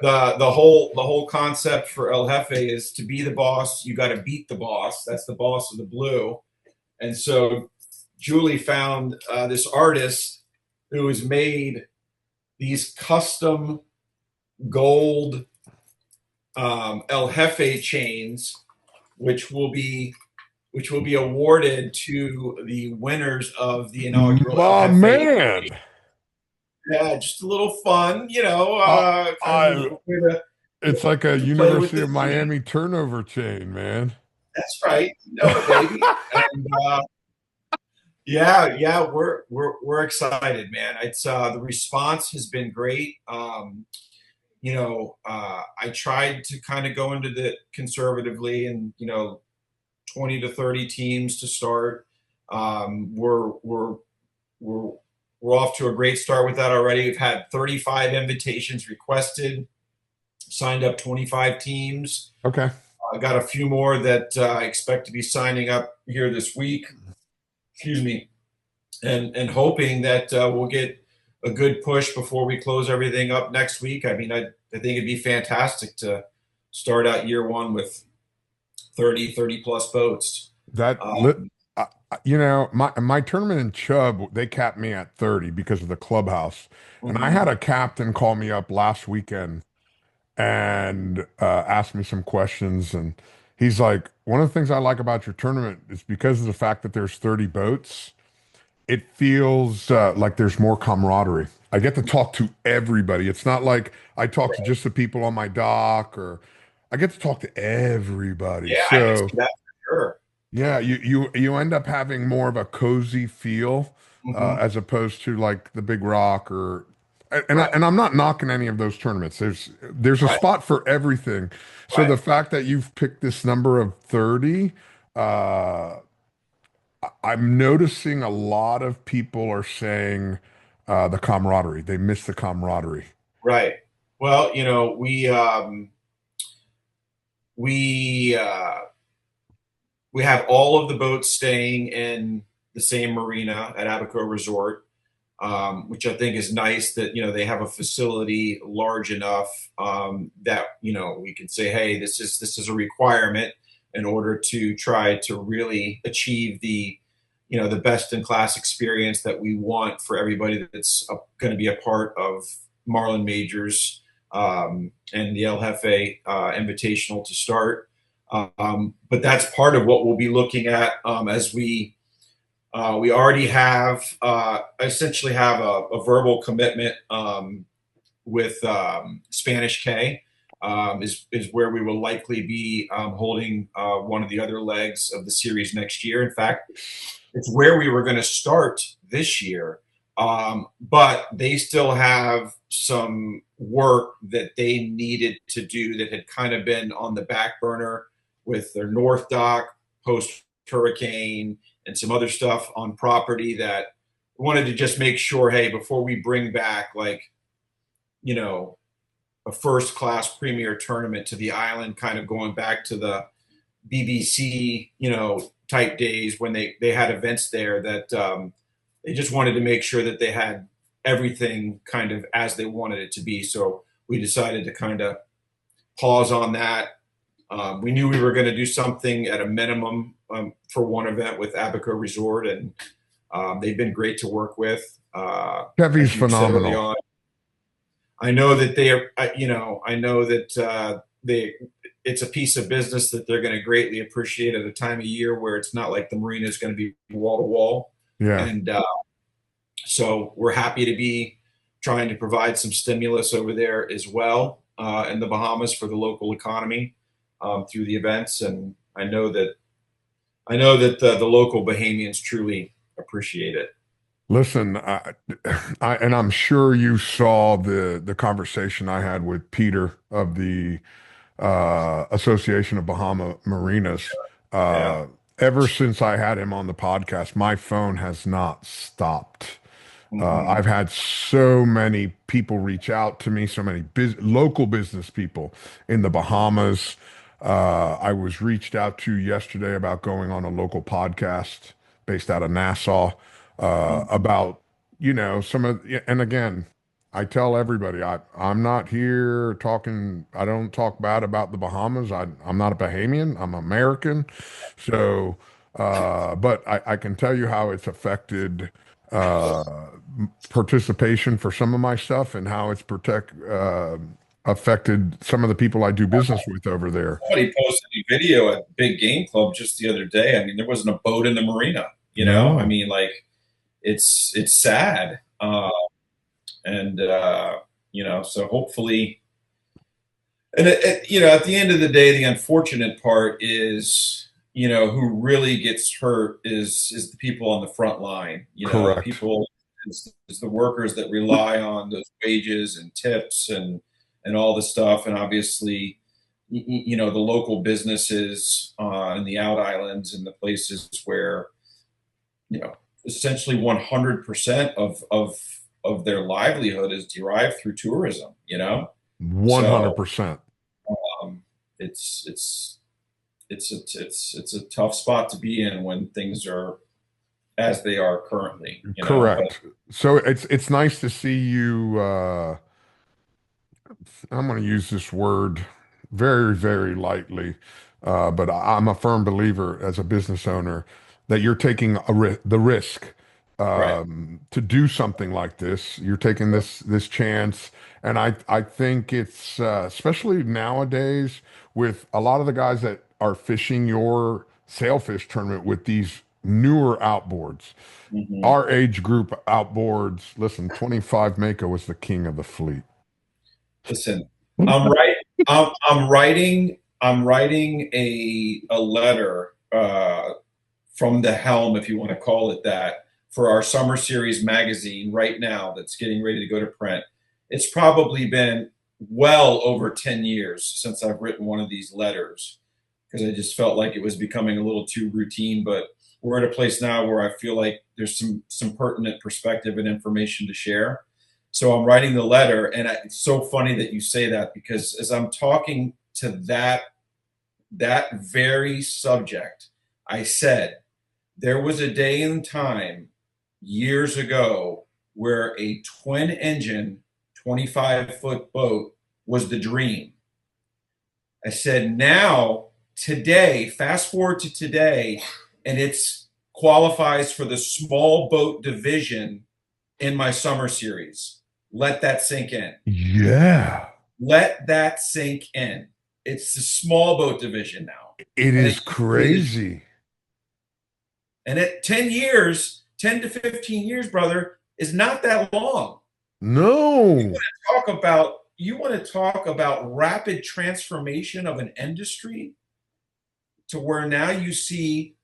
Speaker 2: the whole concept for El Jefe is to be the boss. You got to beat the boss. That's the boss of the blue. And so Julie found this artist who has made these custom gold El Jefe chains, which will be awarded to the winners of the inaugural
Speaker 1: My
Speaker 2: El Jefe.
Speaker 1: man.
Speaker 2: Yeah, just a little fun,
Speaker 1: It's like a University of Miami turnover chain, man.
Speaker 2: That's right. You know it, baby. And yeah, we're excited, man. It's the response has been great. I tried to kind of go into the conservatively and 20 to 30 teams to start. We're we're off to a great start with that already. We've had 35 invitations requested, signed up 25 teams.
Speaker 1: Okay.
Speaker 2: I got a few more that I expect to be signing up here this week. Excuse me, and hoping that we'll get a good push before we close everything up next week. I mean, I think it'd be fantastic to start out year one with 30 plus boats.
Speaker 1: That lit,
Speaker 2: Um,
Speaker 1: my tournament in Chubb, they capped me at 30 because of the clubhouse. And I
Speaker 2: mhm.
Speaker 1: had a captain call me up last weekend and asked me some questions. And he's like, one of the things I like about your tournament is because of the fact that there's 30 boats, it feels like there's more camaraderie. I get to talk to everybody. It's not like I talk to just the people on my dock, or I get to talk to everybody.
Speaker 2: Yeah, I can
Speaker 1: So
Speaker 2: see that for sure.
Speaker 1: yeah, you end up having more of a cozy feel
Speaker 2: Hmm.
Speaker 1: as opposed to like the Big Rock or
Speaker 2: Right,
Speaker 1: and I'm not knocking any of those tournaments. There's a
Speaker 2: right,
Speaker 1: spot for everything. So
Speaker 2: right.
Speaker 1: the fact that you've picked this number of 30, uh, I'm noticing a lot of people are saying the camaraderie. They miss the camaraderie.
Speaker 2: Right. Well, we we have all of the boats staying in the same marina at Abaco Resort, which I think is nice that they have a facility large enough that we can say, hey, this is a requirement in order to try to really achieve the best in class experience that we want for everybody that's going to be a part of Marlin Majors and the El Jefe Invitational to start. But that's part of what we'll be looking at as we already have essentially have a verbal commitment with Spanish K. Is where we will likely be holding one of the other legs of the series next year. In fact, it's where we were going to start this year, but they still have some work that they needed to do that had kind of been on the back burner with their North Dock post hurricane and some other stuff on property that wanted to just make sure, hey, before we bring back like you know a first class premier tournament to the island, kind of going back to the BBC, type days when they had events there, that they just wanted to make sure that they had everything kind of as they wanted it to be. So we decided to kind of pause on that. We knew we were going to do something at a minimum for one event with Abaco Resort, and they've been great to work with.
Speaker 1: Kevy's
Speaker 2: As you said early
Speaker 1: phenomenal.
Speaker 2: on, I know that they are, I know that it's a piece of business that they're going to greatly appreciate at a time of year where it's not like the marina is going to be wall to wall.
Speaker 1: Yeah.
Speaker 2: And so we're happy to be trying to provide some stimulus over there as well in the Bahamas for the local economy through the events. And I know that the local Bahamians truly appreciate it.
Speaker 1: Listen, and I'm sure you saw the conversation I had with Peter of the Association of Bahama Marinas.
Speaker 2: Yeah.
Speaker 1: Uh, Ever since I had him on the podcast, my phone has not stopped.
Speaker 2: Hmm.
Speaker 1: I've had so many people reach out to me, so many local business people in the Bahamas. I was reached out to yesterday about going on a local podcast based out of Nassau about, some of, yeah, and again, I tell everybody, I'm not here talking, I don't talk bad about the Bahamas. I'm not a Bahamian, I'm American. So, but I can tell you how it's affected uh, participation for some of my stuff and how it's affected some of the people I do business with over there.
Speaker 2: Somebody posted a video at Big Game Club just the other day. I mean, there wasn't a boat in the marina. I
Speaker 1: No.
Speaker 2: mean, like it's sad, and so hopefully, and at the end of the day, the unfortunate part is who really gets hurt is the people on the front line. The
Speaker 1: Correct.
Speaker 2: people is the workers that rely on those wages and tips and all the stuff, and obviously, the local businesses in the out islands and the places where essentially 100% of their livelihood is derived through tourism. So
Speaker 1: 100%.
Speaker 2: um, it's it's it's a tough spot to be in when things are as they are currently. But
Speaker 1: Correct. So it's nice to see you I'm going to use this word very, very lightly, but I'm a firm believer as a business owner that you're taking the risk
Speaker 2: right.
Speaker 1: to do something like this. You're taking this chance, and I think it's especially nowadays with a lot of the guys that are fishing your sailfish tournament with these newer outboards.
Speaker 2: Mhm.
Speaker 1: Our age group outboards. Listen, 25 Mako was the king of the fleet.
Speaker 2: Listen, I'm right. I'm writing a letter from the helm, if you want to call it that, for our summer series magazine right now. That's getting ready to go to print. It's probably been well over 10 years since I've written one of these letters because I just felt like it was becoming a little too routine. But we're at a place now where I feel like there's some pertinent perspective and information to share. So I'm writing the letter, and it's so funny that you say that because as I'm talking to that very subject, I said there was a day and time years ago where a twin engine 25-foot boat was the dream. I said now today, fast forward to today, and it's qualifies for the small boat division in my summer series. Let that sink in.
Speaker 1: Yeah.
Speaker 2: Let that sink in. It's the small boat division now.
Speaker 1: It
Speaker 2: And
Speaker 1: is crazy.
Speaker 2: at 10 years, 10 to 15 years, brother, is not that long.
Speaker 1: No.
Speaker 2: You want to talk about rapid transformation of an industry to where now you see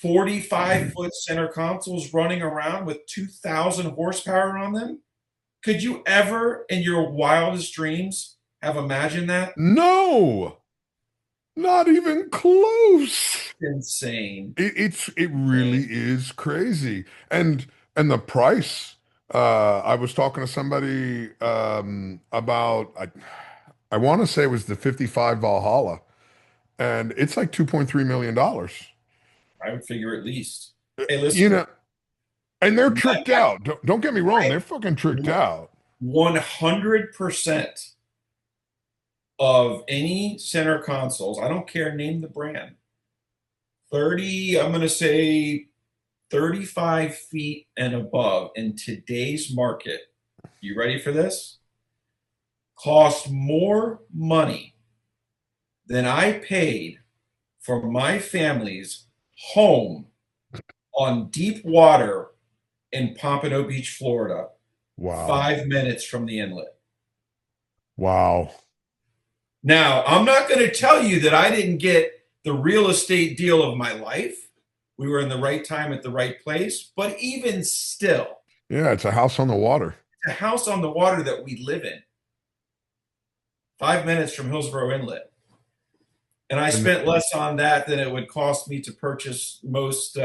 Speaker 2: 45-foot center consoles running around with 2,000 horsepower on them. Could you ever, in your wildest dreams, have imagined that?
Speaker 1: No. Not even close.
Speaker 2: Insane.
Speaker 1: It really is crazy. And the price. I was talking to somebody about I want to say it was the 55 Valhalla, and it's like $2.3 million.
Speaker 2: I would figure at least. Hey,
Speaker 1: You
Speaker 2: listen,
Speaker 1: know, and they're
Speaker 2: my,
Speaker 1: tricked out. Don't get me wrong, they're fucking tricked
Speaker 2: my
Speaker 1: out.
Speaker 2: 100% of any center consoles, I don't care, name the brand, 30, I'm going to say 35 feet and above in today's market, you ready for this? Cost more money than I paid for my family's home on deep water in Pompano Beach, Florida,
Speaker 1: Wow.
Speaker 2: 5 minutes from the inlet.
Speaker 1: Wow.
Speaker 2: Now, I'm not going to tell you that I didn't get the real estate deal of my life. We were in the right time at the right place, but even still,
Speaker 1: Yeah, it's a house on the water.
Speaker 2: the house on the water that we live in, 5 minutes from Hillsborough Inlet. And I
Speaker 1: And
Speaker 2: spent less on that than it would cost me to purchase most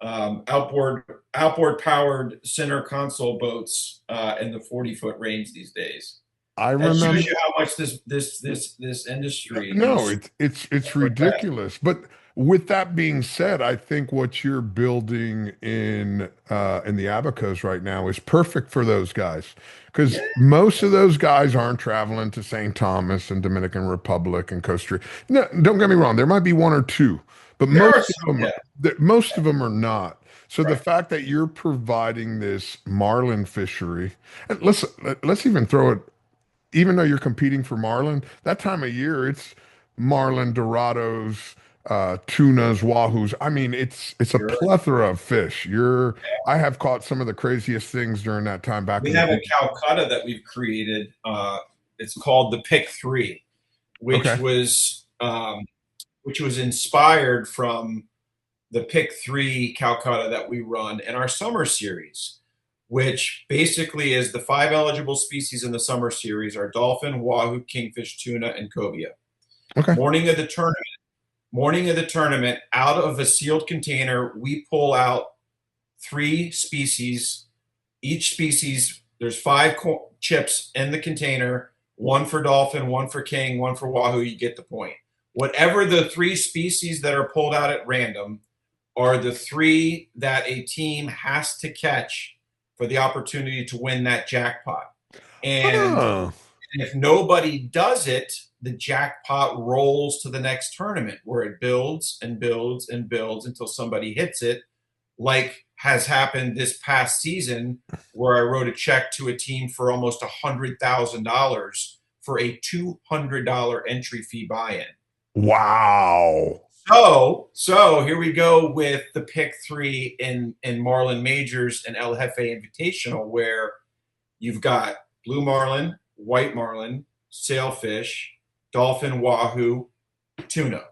Speaker 2: outboard powered center console boats in the 40-foot range these days.
Speaker 1: I
Speaker 2: That shows
Speaker 1: remember.
Speaker 2: you how much this industry and
Speaker 1: No,
Speaker 2: these
Speaker 1: it's
Speaker 2: progress.
Speaker 1: ridiculous. But with that being said, I think what you're building in the Abacos right now is perfect for those guys because
Speaker 2: Yeah,
Speaker 1: most of those guys aren't traveling to St. Thomas and Dominican Republic and Costa Rica. No, don't get me wrong, there might be one or two, but
Speaker 2: there are
Speaker 1: most of
Speaker 2: some.
Speaker 1: them
Speaker 2: Yeah,
Speaker 1: most of them are not. So the
Speaker 2: right.
Speaker 1: fact that you're providing this marlin fishery, and let's even throw it even though you're competing for marlin, that time of year, it's marlin, dorados, tunas, wahoos. I mean, it's a
Speaker 2: Sure.
Speaker 1: plethora of fish. I have caught some of the craziest things during that time back
Speaker 2: We
Speaker 1: in the
Speaker 2: have
Speaker 1: day.
Speaker 2: a Calcutta that we've created. It's called the Pick Three, which
Speaker 1: Okay.
Speaker 2: was which was inspired from the pick three Calcutta that we run in our summer series, which basically is the 5 eligible species in the summer series are dolphin, wahoo, kingfish, tuna, and cobia.
Speaker 1: Okay.
Speaker 2: Morning of the tournament, out of a sealed container, we pull out 3 species. Each species, there's 5 chips in the container, one for dolphin, one for king, one for wahoo. You get the point. Whatever the 3 species that are pulled out at random are the 3 that a team has to catch for the opportunity to win that jackpot. And
Speaker 1: Oh,
Speaker 2: if nobody does it, the jackpot rolls to the next tournament where it builds and builds and builds until somebody hits it, like has happened this past season, where I wrote a check to a team for almost $100,000 for a $200 entry fee buy-in.
Speaker 1: wow.
Speaker 2: So here we go with the pick three in Marlin Majors and El Jefe Invitational, where you've got blue marlin, white marlin, sailfish, dolphin, wahoo, tuna.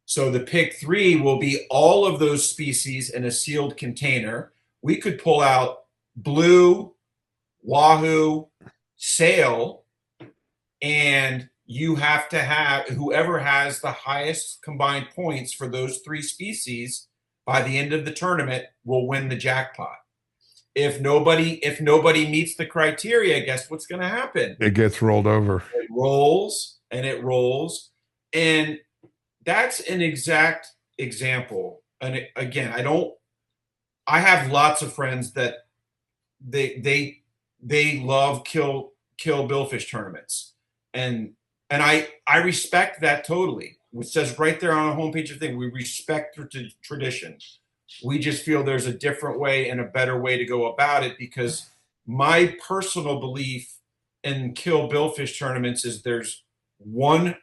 Speaker 2: So the pick three will be all of those species in a sealed container. We could pull out blue, wahoo, sail, and you have to have whoever has the highest combined points for those 3 species by the end of the tournament will win the jackpot. If nobody meets the criteria, guess what's going to happen?
Speaker 1: It gets rolled over.
Speaker 2: It rolls and it rolls. And that's an exact example. And again, I have lots of friends that they love kill billfish tournaments. And I respect that totally. It says right there on the homepage of the thing, we respect tradition. We just feel there's a different way and a better way to go about it, because my personal belief in kill billfish tournaments is there's one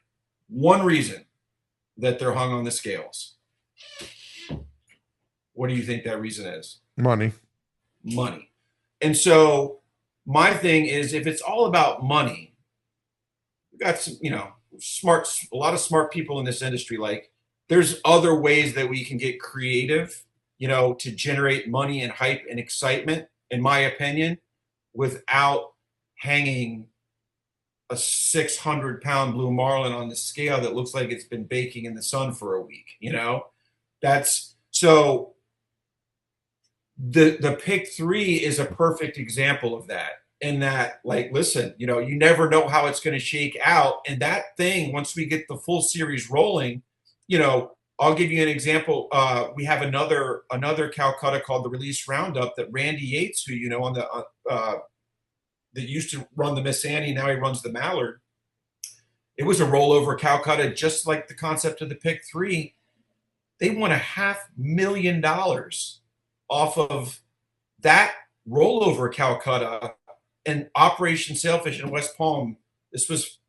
Speaker 2: reason that they're hung on the scales. What do you think that reason is?
Speaker 1: Money.
Speaker 2: Money. And so my thing is, if it's all about money, we've got some, a lot of smart people in this industry. Like, there's other ways that we can get creative, to generate money and hype and excitement, in my opinion, without hanging a 600-pound blue marlin on the scale that looks like it's been baking in the sun for a week. That's so the pick three is a perfect example of that. In that, like, listen, you never know how it's going to shake out. And that thing, once we get the full series rolling, I'll give you an example. We have another Calcutta called the Release Roundup that Randy Yates, who on the that used to run the Miss Annie, now he runs the Mallard. It was a rollover Calcutta, just like the concept of the pick three. They won $500,000 off of that rollover Calcutta and Operation Sailfish in West Palm. This was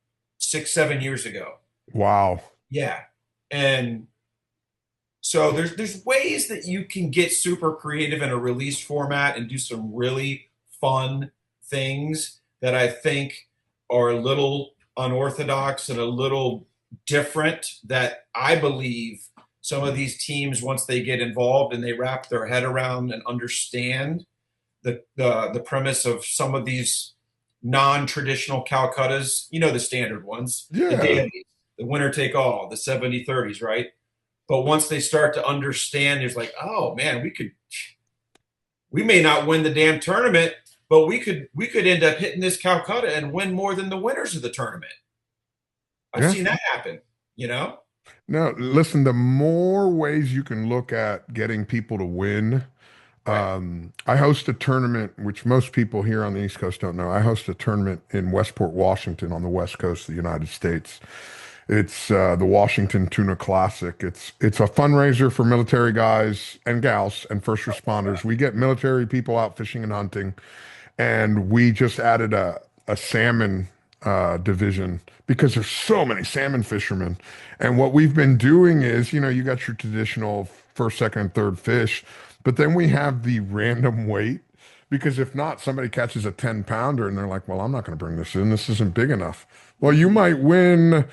Speaker 2: 6-7 years ago.
Speaker 1: Wow.
Speaker 2: Yeah. And so there's ways that you can get super creative in a release format and do some really fun things that I think are a little unorthodox and a little different, that I believe some of these teams, once they get involved and they wrap their head around and understand the premise of some of these non-traditional Calcuttas, the standard ones,
Speaker 1: Yeah.
Speaker 2: the dailies, the winner take all, the 70-30s, right? But once they start to understand, there's like, oh man, we may not win the damn tournament, but we could end up hitting this Calcutta and win more than the winners of the tournament. I've seen that happen,
Speaker 1: No, listen, the more ways you can look at getting people to win. I host a tournament, which most people here on the East Coast don't know. I host a tournament in Westport, Washington, on the West Coast of the United States. It's the Washington Tuna Classic. It's a fundraiser for military guys and gals and first responders. We get military people out fishing and hunting, and we just added a salmon division because there's so many salmon fishermen. And what we've been doing is, you got your traditional first, second, and third fish, but then we have the random weight, because if not, somebody catches a 10-pounder and they're like, well, I'm not going to bring this in. This isn't big enough. Well, you might win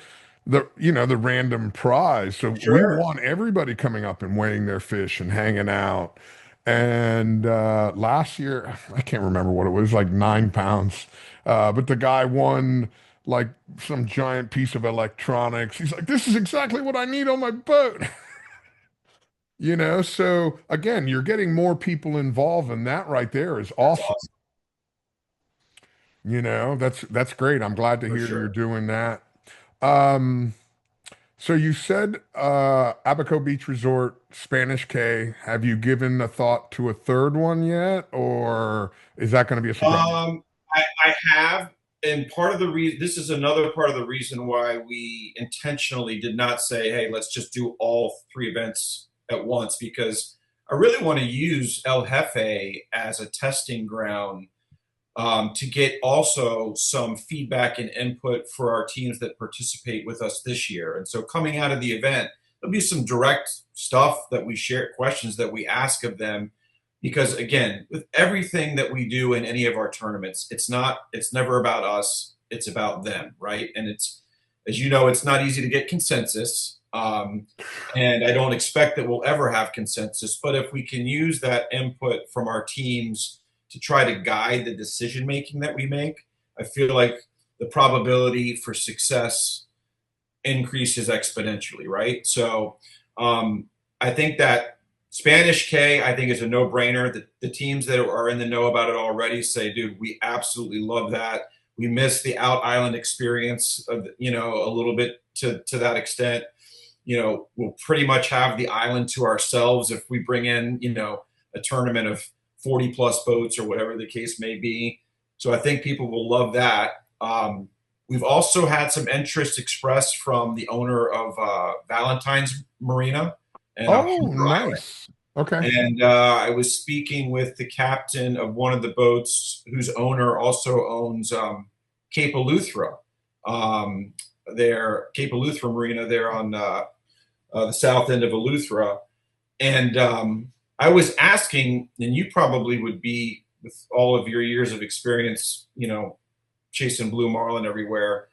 Speaker 1: the random prize. So we
Speaker 2: Sure.
Speaker 1: want everybody coming up and weighing their fish and hanging out. And last year, I can't remember what it was, like 9 pounds. But the guy won like some giant piece of electronics. He's like, "This is exactly what I need on my boat." So again, you're getting more people involved, and that right there is
Speaker 2: That's
Speaker 1: awesome.
Speaker 2: awesome
Speaker 1: That's great. I'm glad to
Speaker 2: for
Speaker 1: hear you're
Speaker 2: sure.
Speaker 1: doing that. Um, So you said Abaco Beach Resort, Spanish K. Have you given a thought to a third one yet, or is that going to be a surprise?
Speaker 2: I have, and part of the reason, this is another part of the reason why we intentionally did not say, hey, let's just do all three events at once, because I really want to use El Jefe as a testing ground to get also some feedback and input for our teams that participate with us this year. And so coming out of the event, there'll be some direct stuff that we share, questions that we ask of them. Because again, with everything that we do in any of our tournaments, it's never about us, it's about them, right? And it's, as you know, it's not easy to get consensus. And I don't expect that we'll ever have consensus, but if we can use that input from our teams to try to guide the decision making that we make, I feel like the probability for success increases exponentially, right? So I think that Spanish K, I think, is a no brainer. The teams that are in the know about it already say, dude, we absolutely love that. We miss the out island experience of, a little bit to that extent. We'll pretty much have the island to ourselves if we bring in, a tournament of 40 plus boats or whatever the case may be. So I think people will love that. We've also had some interest expressed from the owner of Valentine's Marina and
Speaker 1: Oh,
Speaker 2: Harbor Island.
Speaker 1: nice. Okay.
Speaker 2: And I was speaking with the captain of one of the boats, whose owner also owns Cape Eleuthera. Their Cape Eleuthera Marina there on the south end of Eleuthera. And I was asking, and you probably would be, with all of your years of experience, chasing blue marlin everywhere.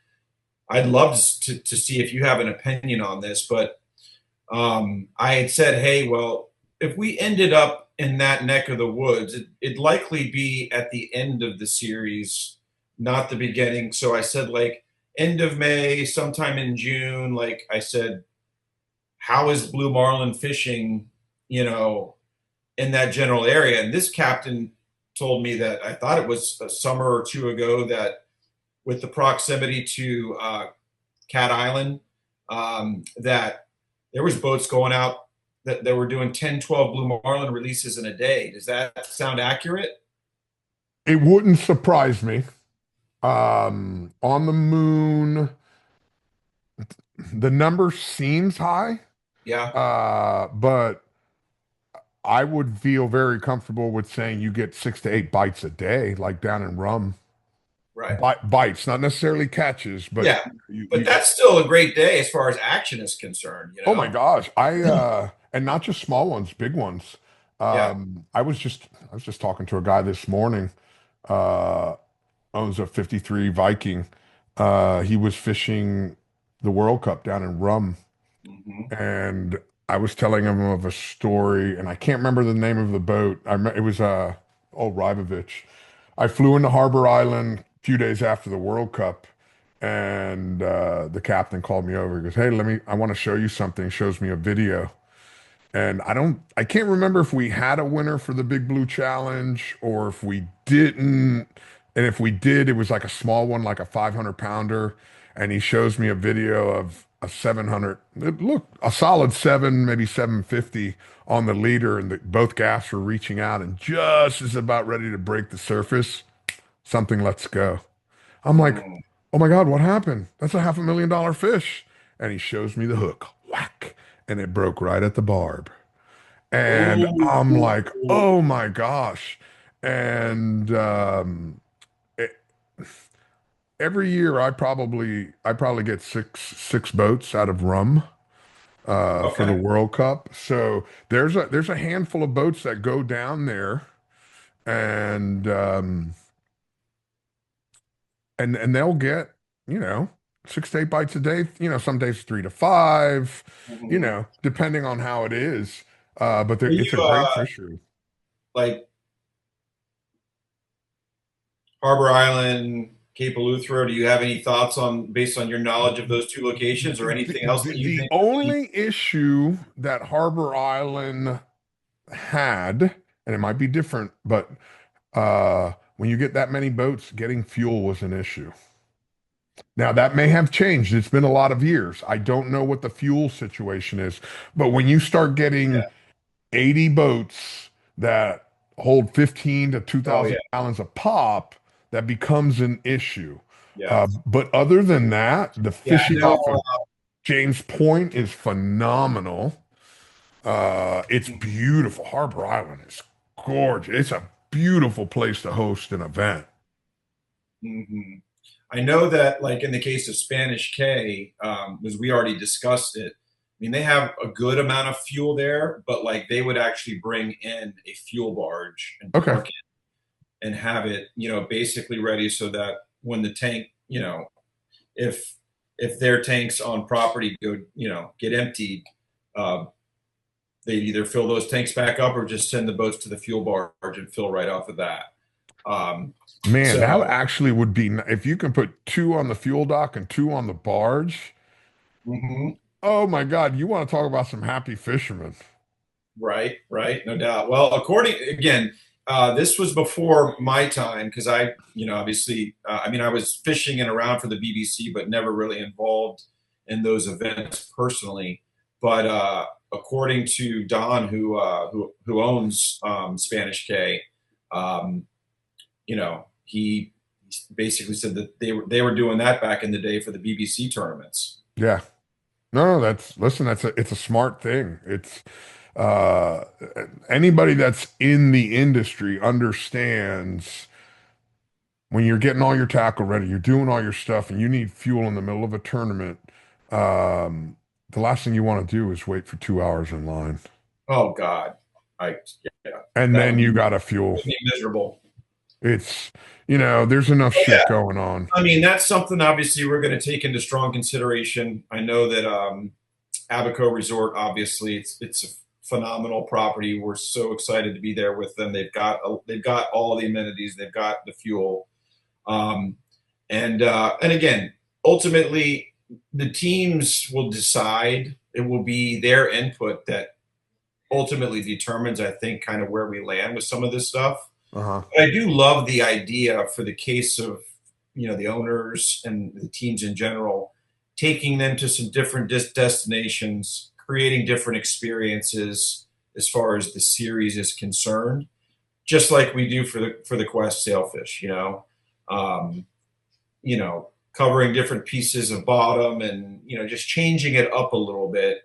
Speaker 2: I'd love to see if you have an opinion on this, but I had said, hey, well, if we ended up in that neck of the woods, it'd likely be at the end of the series, not the beginning. So I said, like, end of May, sometime in June. Like I said, how is blue marlin fishing, in that general area? And this captain told me that, I thought it was a summer or two ago, that with the proximity to Cat Island, that there was boats going out that they were doing 10, 12 blue marlin releases in a day. Does that sound accurate?
Speaker 1: It wouldn't surprise me. On the moon, the number seems high,
Speaker 2: Yeah,
Speaker 1: but I would feel very comfortable with saying you get 6 to 8 bites a day, like down in Rum.
Speaker 2: right.
Speaker 1: Bites, not necessarily catches, but
Speaker 2: Yeah, but
Speaker 1: you
Speaker 2: that's still a great day as far as action is concerned,
Speaker 1: oh my gosh. And not just small ones, big ones.
Speaker 2: Yeah.
Speaker 1: I was just talking to a guy this morning, uh, owns a 53 Viking. He was fishing the World Cup down in Rum,
Speaker 2: Hmm.
Speaker 1: and I was telling him of a story, and I can't remember the name of the boat. It was old Rybovich. I flew into Harbor Island a few days after the World Cup, and the captain called me over. He goes, "Hey, I want to show you something." Shows me a video. And I can't remember if we had a winner for the Big Blue Challenge or if we didn't. And if we did, it was like a small one, like a 500 pounder. And he shows me a video of a 700, look, a solid seven, maybe 750 on the leader. And both gaffs were reaching out and just as about ready to break the surface, something lets go. I'm like,
Speaker 2: Mm.
Speaker 1: oh my God, what happened? That's a $500,000 fish. And he shows me the hook, whack, and it broke right at the barb. And I'm like,
Speaker 2: Oh,
Speaker 1: oh my gosh. And it, every year I probably get six boats out of Rum for the
Speaker 2: okay.
Speaker 1: World Cup. So there's a handful of boats that go down there and and they'll get, you know. 6 to 8 bites a day. Some days 3 to 5.
Speaker 2: Mhm.
Speaker 1: Depending on how it is. But
Speaker 2: Are
Speaker 1: it's a
Speaker 2: you
Speaker 1: great fishery.
Speaker 2: like Harbor Island, Cape Eleuthero? Do you have any thoughts on based on your knowledge of those two locations, or
Speaker 1: The,
Speaker 2: anything else
Speaker 1: the,
Speaker 2: that you
Speaker 1: the
Speaker 2: think would be?
Speaker 1: only issue that Harbor Island had, and it might be different, but when you get that many boats, getting fuel was an issue. Now, that may have changed. It's been a lot of years. I don't know what the fuel situation is, but when you start getting
Speaker 2: Yeah.
Speaker 1: 80 boats that hold 15 to
Speaker 2: Oh
Speaker 1: 2,000
Speaker 2: yeah.
Speaker 1: gallons a pop, that becomes an issue.
Speaker 2: Yeah.
Speaker 1: But other than that, the
Speaker 2: Yeah. I
Speaker 1: fishing
Speaker 2: know.
Speaker 1: off of James Point is phenomenal. It's beautiful. Harbor Island is gorgeous. It's a beautiful place to host an event.
Speaker 2: Mhm. I know that, like in the case of Spanish K, because we already discussed it. I mean, they have a good amount of fuel there, but like they would actually bring in a fuel barge and
Speaker 1: Okay.
Speaker 2: park it and have it, basically ready so that when the tank, if their tanks on property go, get emptied, uh, they either fill those tanks back up or just send the boats to the fuel barge and fill right off of that. Um,
Speaker 1: Man, that
Speaker 2: so,
Speaker 1: actually would be if you can put two on the fuel dock and two on the barge.
Speaker 2: mhm.
Speaker 1: Oh my God, you want to talk about some happy fishermen.
Speaker 2: Right, right, no doubt. Well, according again, this was before my time because obviously, I mean, I was fishing and around for the BBC, but never really involved in those events personally. But according to Don, who owns Spanish K, um, he basically said that they were doing that back in the day for the BBC tournaments.
Speaker 1: Yeah. No, listen, it's a smart thing. It's uh anybody that's in the industry understands when you're getting all your tackle ready, you're doing all your stuff, and you need fuel in the middle of a tournament. Um, the last thing you want to do is wait for 2 hours in line.
Speaker 2: Oh God, I yeah,
Speaker 1: And
Speaker 2: that
Speaker 1: then you got to fuel.
Speaker 2: would be miserable.
Speaker 1: It's, there's enough
Speaker 2: Oh
Speaker 1: shit
Speaker 2: yeah.
Speaker 1: going on.
Speaker 2: I mean, that's something obviously we're going to take into strong consideration. I know that Abaco Resort, obviously, it's a phenomenal property. We're so excited to be there with them. They've got all the amenities. They've got the fuel, um, and again, ultimately, the teams will decide. It will be their input that ultimately determines, I think, kind of where we land with some of this stuff.
Speaker 1: Uh-huh.
Speaker 2: I do love the idea for the case of the owners and the teams in general, taking them to some different destinations, creating different experiences as far as the series is concerned, just like we do for the Quest Sailfish. Um, covering different pieces of bottom and just changing it up a little bit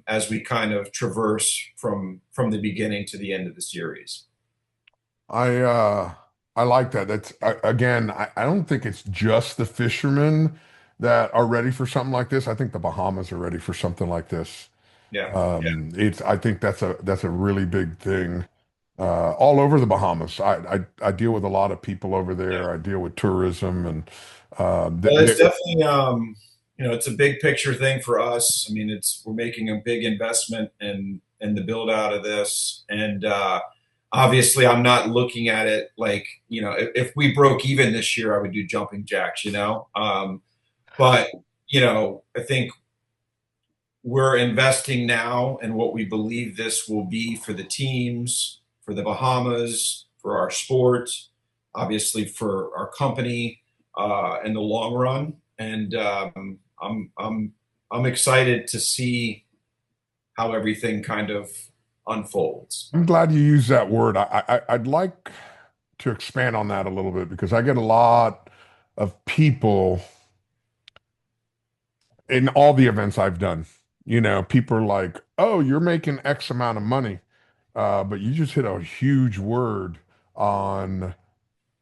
Speaker 2: as we kind of traverse from the beginning to the end of the series.
Speaker 1: I uh I like that. Again, I don't think it's just the fishermen that are ready for something like this. I think the Bahamas are ready for something like this.
Speaker 2: Yeah.
Speaker 1: It's I think that's a really big thing. All over the Bahamas. I deal with a lot of people over there. I deal with tourism and
Speaker 2: Well, it's definitely it's a big picture thing for us. I mean, we're making a big investment in the build out of this, and obviously, I'm not looking at it like if we broke even this year, I would do jumping jacks. But I think we're investing now in what we believe this will be for the teams, for the Bahamas, for our sport, obviously for our company in the long run. And I'm excited to see how everything kind of unfolds.
Speaker 1: I'm glad you used that word. I'd like to expand on that a little bit because I get a lot of people in all the events I've done. People are like, "Oh, you're making X amount of money," but you just hit a huge word on.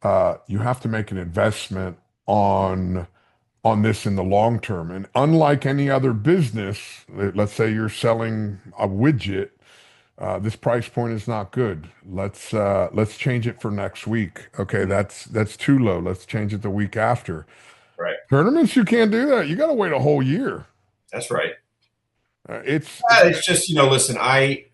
Speaker 1: You have to make an investment on on this in the long term. And unlike any other business, let's say you're selling a widget, this price point is not good. Let's change it for next week. Okay, that's too low. Let's change it the week after.
Speaker 2: Right.
Speaker 1: Tournaments, you can't do that. You got to wait a whole year.
Speaker 2: That's right.
Speaker 1: It's
Speaker 2: It's just, listen, I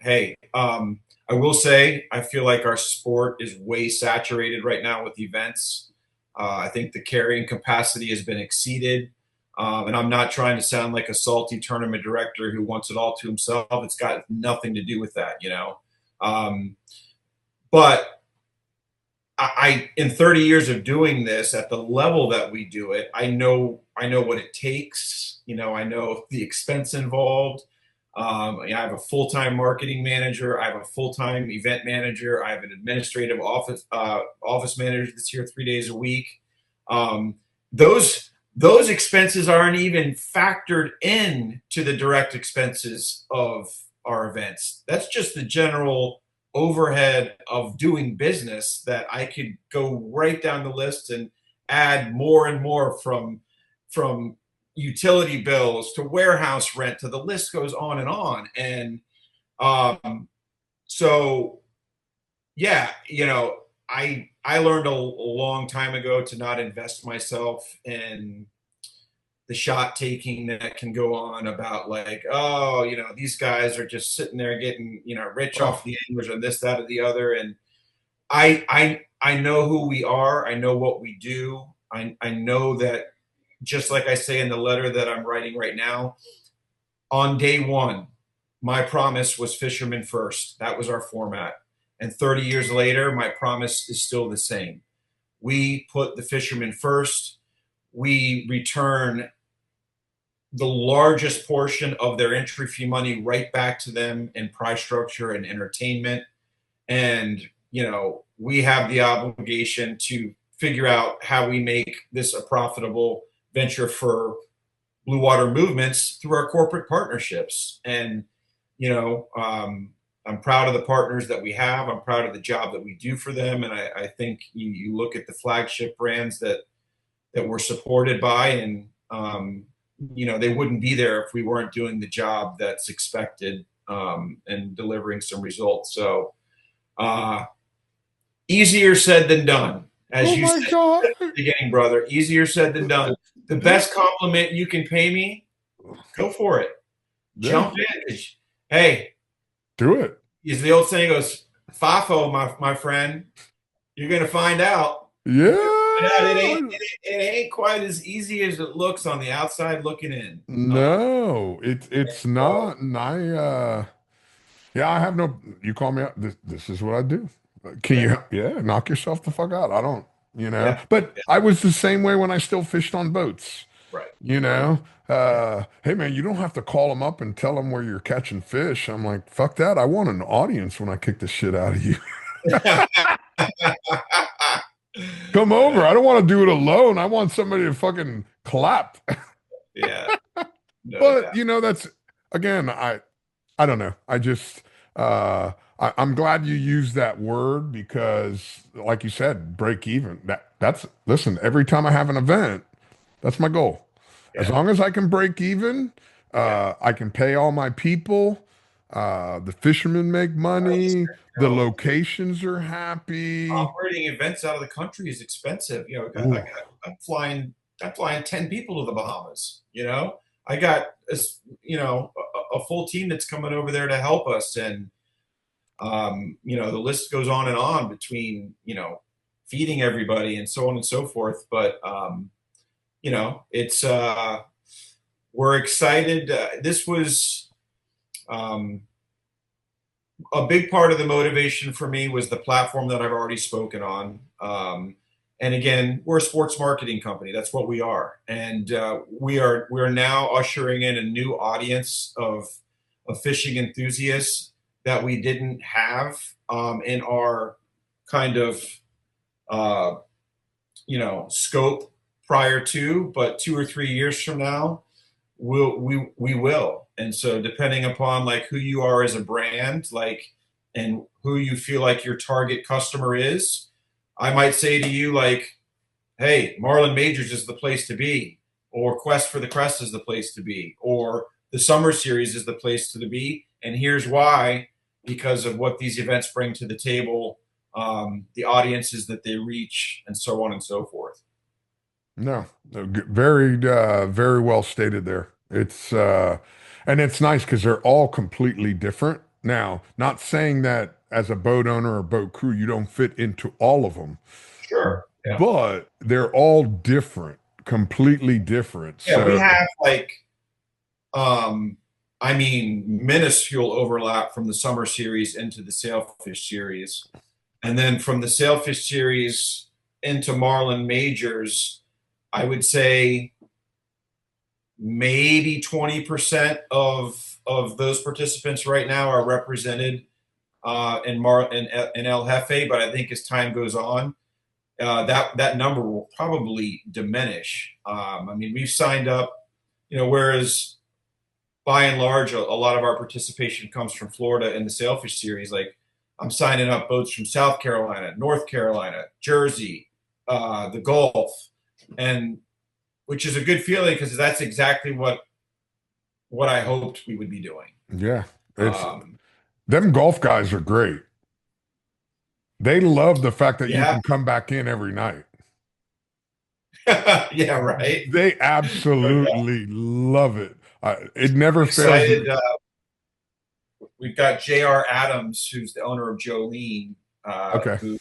Speaker 2: will say I feel like our sport is way saturated right now with events. I think the carrying capacity has been exceeded. And I'm not trying to sound like a salty tournament director who wants it all to himself. It's got nothing to do with that. But in 30 years of doing this at the level that we do it, I know what it takes. I know the expense involved. I have a full-time marketing manager. I have a full-time event manager. I have an administrative office manager that's here 3 days a week. Those expenses aren't even factored in to the direct expenses of our events. That's just the general overhead of doing business that I could go right down the list and add more and more from utility bills to warehouse rent to the list goes on and on. And so yeah, I learned a long time ago to not invest myself in the shot taking that can go on about like, oh, these guys are just sitting there getting, rich off the anglers and this, that, or the other. And I know who we are. I know what we do. I know that, just like I say in the letter that I'm writing right now, on day one, my promise was fishermen first. That was our format. And 30 years later, my promise is still the same. We put the fishermen first. We return the largest portion of their entry fee money right back to them in price structure and entertainment. And, we have the obligation to figure out how we make this a profitable venture for Blue Water Movements through our corporate partnerships. And, I'm proud of the partners that we have. I'm proud of the job that we do for them. And I think you look at the flagship brands that we're supported by, and, they wouldn't be there if we weren't doing the job that's expected and delivering some results. So easier said than done. As you said at the beginning, brother, easier said than done. The best compliment you can pay me, go for it. Yeah. Jump in. Hey,
Speaker 1: do it.
Speaker 2: As the old saying goes, FIFO, my friend, you're going to find out.
Speaker 1: Yeah.
Speaker 2: It ain't quite as easy as it looks on the outside looking in.
Speaker 1: No, it's not. And I have no, you call me out. This is what I do. Can you, knock yourself the fuck out. I don't, but I was the same way when I still fished on boats.
Speaker 2: Right.
Speaker 1: Hey man, you don't have to call them up and tell them where you're catching fish. I'm like, fuck that. I want an audience when I kick the shit out of you. Come over. I don't want to do it alone. I want somebody to fucking clap.
Speaker 2: Yeah.
Speaker 1: No, but that's, again, I don't know. I just, I'm glad you used that word because, like you said, break even. Listen, every time I have an event, that's my goal. Yeah. As long as I can break even, I can pay all my people. The fishermen make money. The locations are happy.
Speaker 2: Operating events out of the country is expensive. I'm flying 10 people to the Bahamas. I got a full team that's coming over there to help us, and the list goes on and on between feeding everybody and so on and so forth. But it's we're excited. This was a big part of the motivation for me was the platform that I've already spoken on. And again, we're a sports marketing company. That's what we are. And we're now ushering in a new audience of fishing enthusiasts that we didn't have in our kind of scope prior to, but 2 or 3 years from now, we will. And so depending upon like who you are as a brand, like, and who you feel like your target customer is, I might say to you like, hey, Marlin Majors is the place to be, or Quest for the Crest is the place to be, or the Summer Series is the place to be. And here's why, because of what these events bring to the table, the audiences that they reach, and so on and so forth.
Speaker 1: No, very well stated there. And it's nice because they're all completely different. Now, not saying that as a boat owner or boat crew, you don't fit into all of them,
Speaker 2: Sure. Yeah.
Speaker 1: but they're all different, completely different.
Speaker 2: Yeah, we
Speaker 1: So,
Speaker 2: have like um I mean minuscule overlap from the summer series into the sailfish series. And then from the sailfish series into Marlin Majors, I would say maybe 20% of those participants right now are represented in El Jefe, but I think as time goes on, that number will probably diminish. I mean, we've signed up, whereas by and large, a lot of our participation comes from Florida in the Sailfish Series. Like I'm signing up boats from South Carolina, North Carolina, Jersey, the Gulf, and which is a good feeling because that's exactly what I hoped we would be doing.
Speaker 1: yeah, it's
Speaker 2: Um,
Speaker 1: them golf guys are great. They love the fact that you
Speaker 2: yeah,
Speaker 1: can come back in every night.
Speaker 2: yeah, right.
Speaker 1: They
Speaker 2: No doubt.
Speaker 1: absolutely love it. It never fails me.
Speaker 2: Excited. We've got J.R. Adams, who's the owner of Jolene,
Speaker 1: Okay.
Speaker 2: who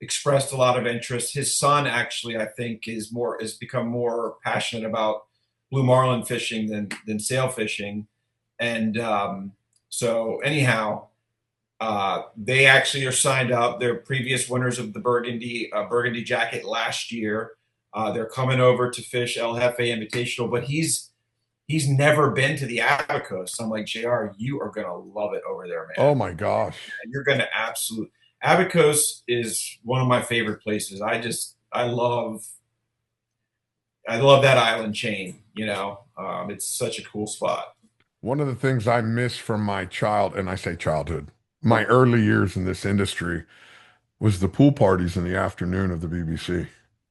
Speaker 2: expressed a lot of interest. His son, actually, I think, has become more passionate about blue marlin fishing than sail fishing, and so anyhow, they actually are signed up. They're previous winners of the Burgundy jacket last year. They're coming over to fish El Jefe Invitational, but he's never been to the Abacos. I'm like, JR, you are gonna love it over there, man.
Speaker 1: Oh my gosh.
Speaker 2: You're gonna absolutely. Abacos is one of my favorite places. I love that island chain. It's such a cool spot.
Speaker 1: One of the things I miss from my and I say childhood, my early years in this industry was the pool parties in the afternoon of the BBC.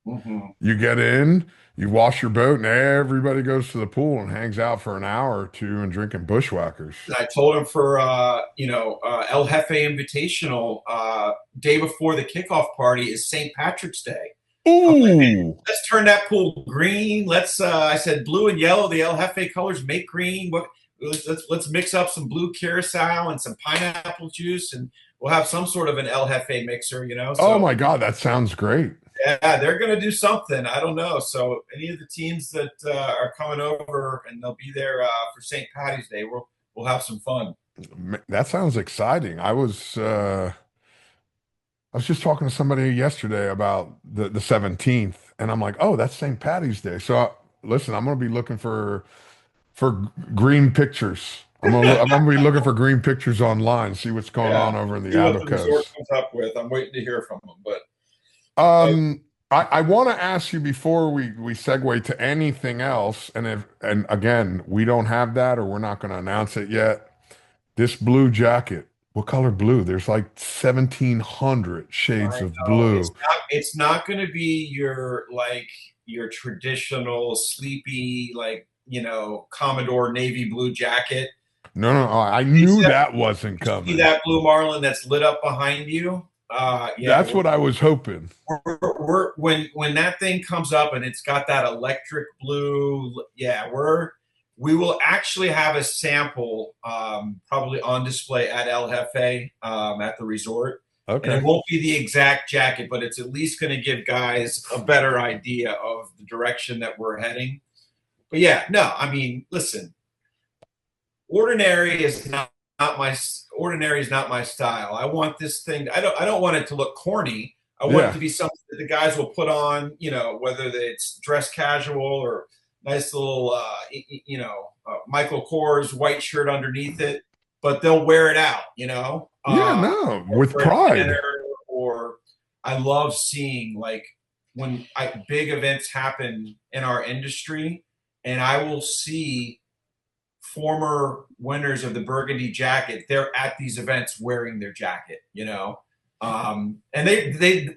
Speaker 2: Mm-hmm.
Speaker 1: You get in, you wash your boat, and everybody goes to the pool and hangs out for an hour or two and drinking bushwhackers.
Speaker 2: And I told him for El Jefe Invitational, day before the kickoff party is St. Patrick's Day. I'm like,
Speaker 1: Ooh,
Speaker 2: let's turn that pool green. I said blue and yellow, the El Jefe colors make green. Let's mix up some blue curacao and some pineapple juice, and we'll have some sort of an El Jefe mixer.
Speaker 1: oh
Speaker 2: So
Speaker 1: my God, that sounds great.
Speaker 2: yeah, they're going to do something. I don't know. So any of the teams that are coming over and they'll be there for St. Patty's Day, we'll have some fun.
Speaker 1: That sounds exciting. I was just talking to somebody yesterday about the 17th, and I'm like, oh, that's St. Patty's Day. So listen, I'm gonna be looking for green pictures. I'm gonna be looking for green pictures online, see what's going
Speaker 2: Yeah,
Speaker 1: on over in the
Speaker 2: see what the resort
Speaker 1: Abacos.
Speaker 2: comes up with. I'm waiting to hear from them. But uh,
Speaker 1: I want to ask you before we segue to anything else, and again, we don't have that or we're not going to announce it yet. This blue jacket, what color blue? There's like 1,700
Speaker 2: I
Speaker 1: shades of
Speaker 2: know
Speaker 1: blue.
Speaker 2: it's not going to be your traditional sleepy Commodore navy blue jacket.
Speaker 1: No, I
Speaker 2: You
Speaker 1: knew
Speaker 2: see
Speaker 1: that wasn't
Speaker 2: see
Speaker 1: coming.
Speaker 2: that blue marlin that's lit up behind you? Yeah,
Speaker 1: That's what I was hoping.
Speaker 2: when that thing comes up and it's got that electric blue, yeah, we will actually have a sample probably on display at El Jefe at the resort. And it
Speaker 1: Okay.
Speaker 2: won't be the exact jacket, but it's at least going to give guys a better idea of the direction that we're heading. But yeah, no, I mean, listen, ordinary is not my ordinary is not my style. I want this thing. I don't want it to look corny. I want it
Speaker 1: Yeah.
Speaker 2: to be something that the guys will put on. Whether it's dress casual or nice little Michael Kors white shirt underneath it, but they'll wear it out.
Speaker 1: Yeah, no, with
Speaker 2: For a
Speaker 1: pride.
Speaker 2: dinner, or I love seeing like when big events happen in our industry, and I will see former winners of the Burgundy jacket. They're at these events wearing their jacket. And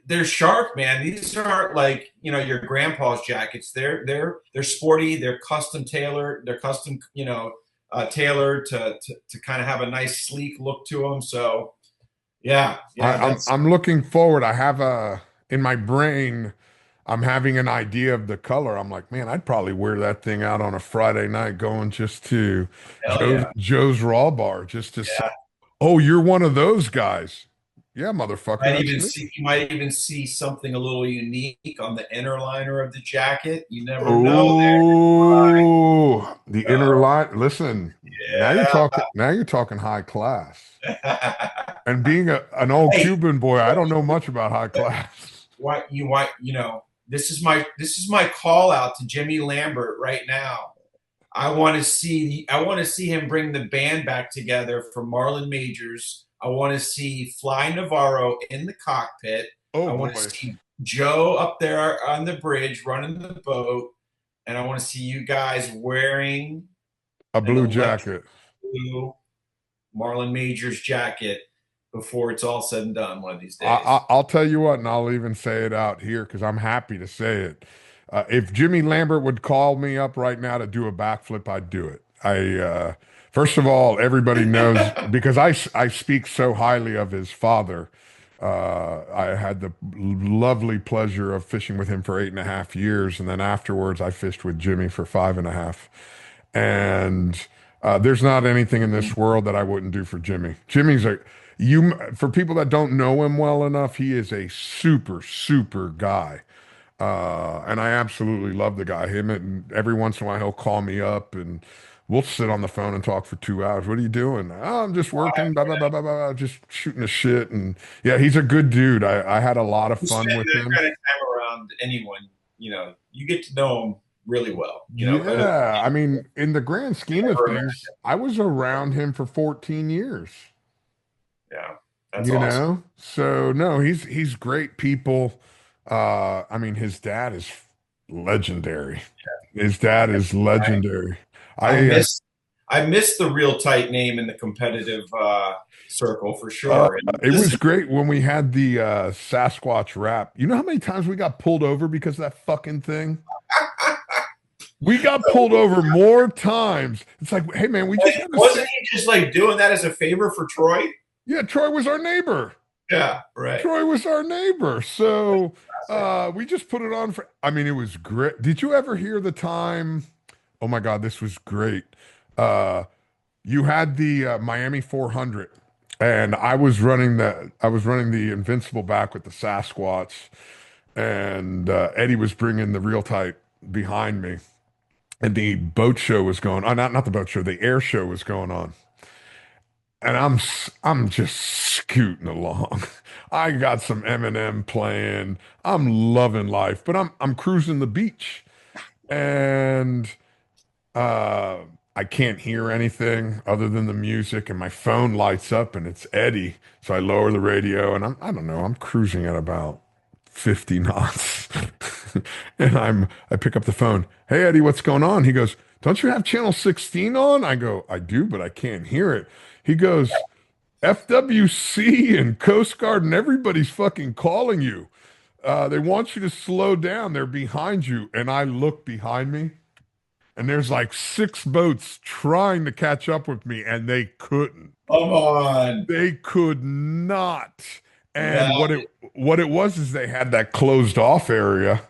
Speaker 2: they're sharp, man. These aren't like your grandpa's jackets. They're sporty. They're custom tailored. They're custom tailored to kind of have a nice sleek look to them. So yeah,
Speaker 1: I,
Speaker 2: yeah,
Speaker 1: I'm
Speaker 2: that's
Speaker 1: I'm looking forward. I have in my brain. I'm having an idea of the color. I'm like, man, I'd probably wear that thing out on a Friday night going just to
Speaker 2: Hell yeah.
Speaker 1: Joe's Raw Bar just to say,
Speaker 2: Yeah.
Speaker 1: oh, you're one of those guys. Yeah, motherfucker,
Speaker 2: Might
Speaker 1: that's
Speaker 2: even
Speaker 1: me.
Speaker 2: see you might even see something a little unique on the inner liner of the jacket. You never know
Speaker 1: Oh, the inner
Speaker 2: there.
Speaker 1: line. Listen, now you're talking high class.
Speaker 2: Yeah.
Speaker 1: And being an old
Speaker 2: Hey,
Speaker 1: Cuban boy, I don't know much about high class.
Speaker 2: this is my call out to Jimmy Lambert right now. I want to see him bring the band back together for Marlin Majors. I want to see Fly Navarro in the cockpit.
Speaker 1: Oh
Speaker 2: I want to
Speaker 1: boy,
Speaker 2: see Joe up there on the bridge running the boat, and I want to see you guys wearing
Speaker 1: a
Speaker 2: an
Speaker 1: blue
Speaker 2: electric
Speaker 1: jacket.
Speaker 2: blue Marlin Majors jacket before it's all said and done one of these
Speaker 1: I,
Speaker 2: days.
Speaker 1: I'll tell you what, and I'll even say it out here because I'm happy to say it. If Jimmy Lambert would call me up right now to do a backflip, I'd do it. First of all, everybody knows because I speak so highly of his father. I had the lovely pleasure of fishing with him for 8.5 years, and then afterwards, I fished with Jimmy for 5.5. And there's not anything in this world that I wouldn't do for Jimmy. Jimmy's a you for people that don't know him well enough, he is a super, super guy. And I absolutely love the guy. Him and every once in a while he'll call me up and we'll sit on the phone and talk for 2 hours. What are you doing? Oh, I'm just working, blah, blah, blah, blah, blah, just shooting the shit. And yeah, he's a good dude. I had a lot of
Speaker 2: You
Speaker 1: fun
Speaker 2: spend
Speaker 1: with
Speaker 2: that
Speaker 1: him.
Speaker 2: kind of time around anyone, you get to know them really well. Kind of
Speaker 1: Yeah, I mean, in the grand scheme of
Speaker 2: never
Speaker 1: things, I was around him for 14 years.
Speaker 2: Yeah, that's awesome.
Speaker 1: So no, he's great people. I mean, his dad is legendary. His dad is legendary.
Speaker 2: I
Speaker 1: I
Speaker 2: miss I miss the real tight name in the competitive circle for
Speaker 1: uh,
Speaker 2: sure. And
Speaker 1: it
Speaker 2: this
Speaker 1: was great when we had the Sasquatch rap. You know how many times we got pulled over because of that fucking thing? We got pulled over more times. It's like, hey man, we just want to say,
Speaker 2: wasn't he just like doing that as a favor for Troy?
Speaker 1: yeah, Troy was our neighbor.
Speaker 2: Yeah, right.
Speaker 1: Troy was our neighbor. So we just put it on for, I mean, it was great. Did you ever hear the time? Oh my God, this was great. Uh, you had the Miami 400 and I was running the Invincible back with the Sasquatch and Eddie was bringing the real tight behind me and the boat show was going on. Not the boat show, the air show was going on. And I'm just scooting along. I got some Eminem playing. I'm loving life, but I'm cruising the beach and uh I can't hear anything other than the music and my phone lights up and it's Eddie. So I lower the radio and I don't know, I'm cruising at about 50 knots. And I pick up the phone. Hey Eddie, what's going on? He goes, "Don't you have channel 16 on?" I go, "I do, but I can't hear it." He goes, "FWC and Coast Guard and everybody's fucking calling you. They want you to slow down. They're behind you." And I look behind me and there's like 6 boats trying to catch up with me and they couldn't.
Speaker 2: Come on.
Speaker 1: They could not.
Speaker 2: That
Speaker 1: And what it was is they had that closed off area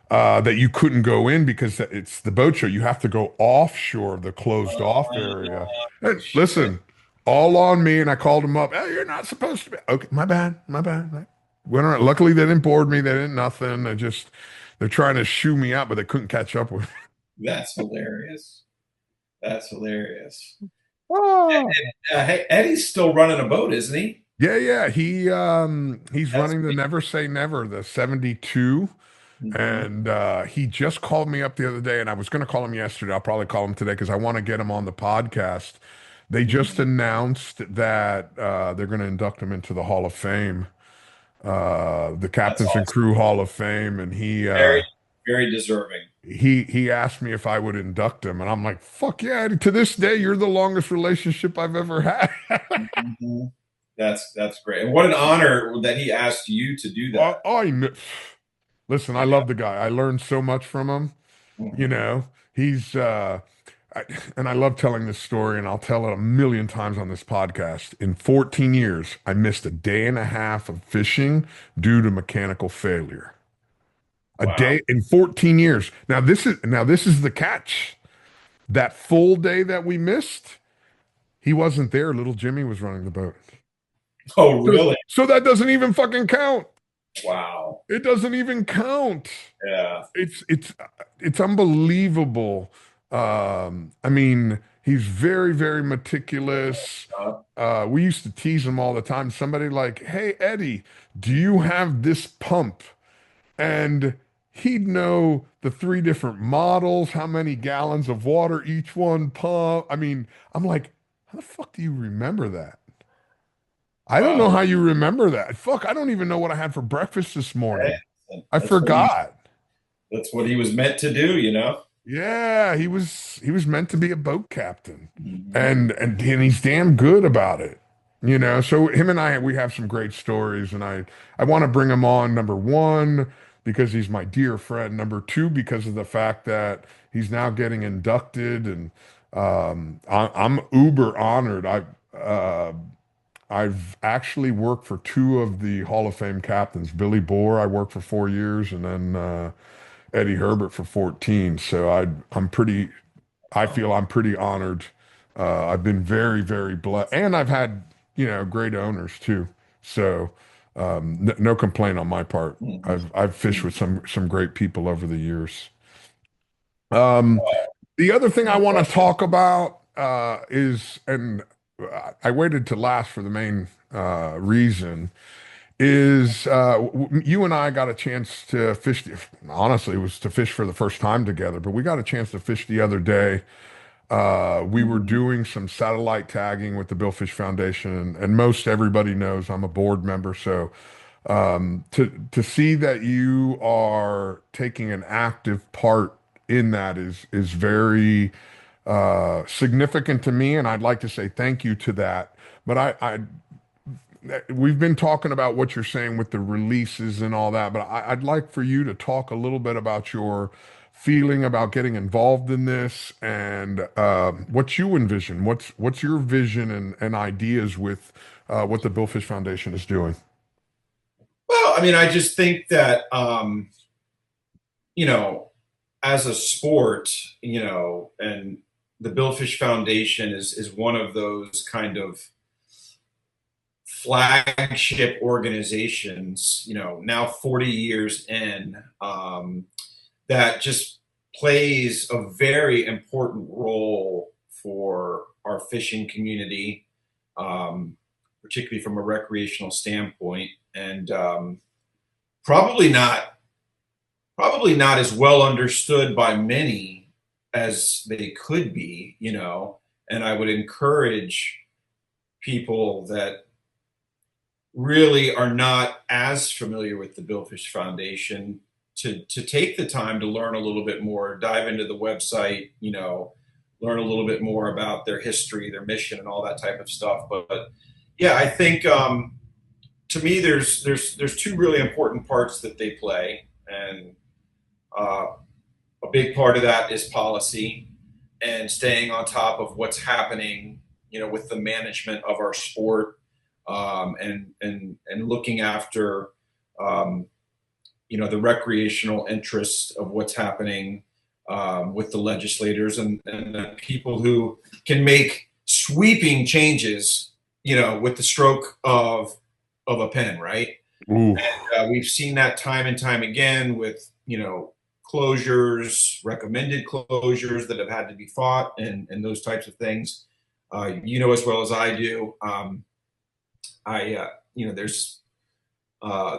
Speaker 1: that you couldn't go in because it's the boat show. You have to go offshore of the closed off area. And
Speaker 2: shit.
Speaker 1: listen, all on me. And I called them up. "Hey, you're not supposed to be." Okay, my bad, my bad. Went on. Luckily, they didn't board me. They didn't nothing. They're trying to shoo me out, but they couldn't catch up with me.
Speaker 2: That's hilarious. That's hilarious.
Speaker 1: Oh.
Speaker 2: Hey, Eddie's still running a boat, isn't he?
Speaker 1: Yeah, yeah. He's
Speaker 2: That's
Speaker 1: running the Never Say Never, the 72.
Speaker 2: Mhm.
Speaker 1: And he just called me up the other day, and I was going to call him yesterday. I'll probably call him today because I want to get him on the podcast. They just
Speaker 2: Mhm.
Speaker 1: announced that they're going to induct him into the Hall of Fame, the
Speaker 2: That's
Speaker 1: Captains and
Speaker 2: awesome.
Speaker 1: Crew Hall of Fame, and
Speaker 2: Very, very deserving.
Speaker 1: he asked me if I would induct him, and I'm like, "Fuck yeah!" To this day, you're the longest relationship I've ever had.
Speaker 2: Mhm. That's great. And what an honor that he asked you to do
Speaker 1: Oh,
Speaker 2: that.
Speaker 1: listen, I
Speaker 2: Yeah.
Speaker 1: love the guy. I learned so much from him. You
Speaker 2: Mhm.
Speaker 1: know, he's and I love telling this story, and I'll tell it a million times on this podcast. In 14 years, I missed a day and a half of fishing due to mechanical failure. A
Speaker 2: Wow.
Speaker 1: day in 14 years. Now this is the catch. That full day that we missed, he wasn't there. Little Jimmy was running the boat.
Speaker 2: Oh,
Speaker 1: So,
Speaker 2: really?
Speaker 1: so that doesn't even fucking count.
Speaker 2: Wow.
Speaker 1: It doesn't even count.
Speaker 2: Yeah.
Speaker 1: It's unbelievable. I mean, he's very, very meticulous. We used to tease him all the time. Somebody like, "Hey, Eddie, do you have this pump?" And he'd know the three different models, how many gallons of water each one pump. I mean, I'm like, how the fuck do you remember that? I don't know
Speaker 2: Wow.
Speaker 1: how you remember that. Fuck, I don't even know what I had for breakfast this morning.
Speaker 2: Hey,
Speaker 1: I forgot.
Speaker 2: that's what he was meant to do, you know?
Speaker 1: Yeah, he was meant to be a boat captain.
Speaker 2: Mhm.
Speaker 1: And he's damn good about it. You know, so him and I we have some great stories and I want to bring him on number one because he's my dear friend. Number two, because of the fact that he's now getting inducted and I'm uber honored. I've actually worked for two of the Hall of Fame captains. Billy Bohr, I worked for 4 years, and then Eddie Herbert for 14. So I feel I'm pretty honored. I've been very, very blessed, and I've had great owners too. So no complaint on my part.
Speaker 2: Mhm.
Speaker 1: I've fished with some great people over the years. Um, the other thing I
Speaker 2: No
Speaker 1: want to
Speaker 2: question.
Speaker 1: talk about is, and I waited to last for the main reason, is you and I got a chance to fish. Honestly, it was to fish for the first time together, but we got a chance to fish the other day. We were
Speaker 2: Mhm.
Speaker 1: doing some satellite tagging with the Billfish Foundation, and most everybody knows I'm a board member. So to see that you are taking an active part in that is very significant to me, and I'd like to say thank you to that. But we've been talking about what you're saying with the releases and all that, but I'd like for you to talk a little bit about your feeling about getting involved in this and what you envision. What's your vision and ideas with what the Billfish Foundation is doing?
Speaker 2: Well, I mean, I just think that, you know, as a sport, and the Billfish Foundation is one of those kind of flagship organizations, now 40 years in, that just plays a very important role for our fishing community, particularly from a recreational standpoint, and probably not probably not as well understood by many as they could be, and I would encourage people that really are not as familiar with the Billfish Foundation to take the time to learn a little bit more, dive into the website, learn a little bit more about their history, their mission, and all that type of stuff. But yeah, I think to me, there's two really important parts that they play, and uh, a big part of that is policy and staying on top of what's happening, with the management of our sport, and looking after, um, the recreational interests of what's happening, with the legislators and the people who can make sweeping changes, with the stroke of a pen, right?
Speaker 1: Ooh,
Speaker 2: We've seen that time and time again with, closures, recommended closures that have had to be fought, and those types of things. As well as I do. There's uh,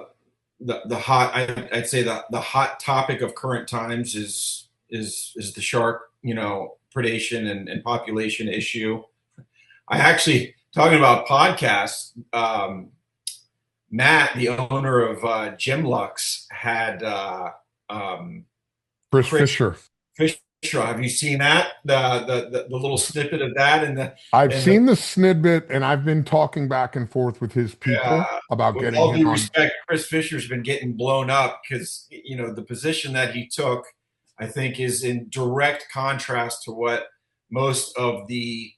Speaker 2: the hot. I'd say the hot topic of current times is the shark, predation and population issue. I actually, talking about podcasts. Matt, the owner of Jim Lux, had
Speaker 1: Chris
Speaker 2: Chris
Speaker 1: Fisher.
Speaker 2: Fisher. Have you seen that? The little snippet of that and the
Speaker 1: I've
Speaker 2: and the
Speaker 1: seen the snippet, and I've been talking back and forth with his people about
Speaker 2: with
Speaker 1: getting
Speaker 2: all
Speaker 1: him
Speaker 2: due
Speaker 1: on.
Speaker 2: respect, Chris Fisher's been getting blown up because the position that he took, I think, is in direct contrast to what most of the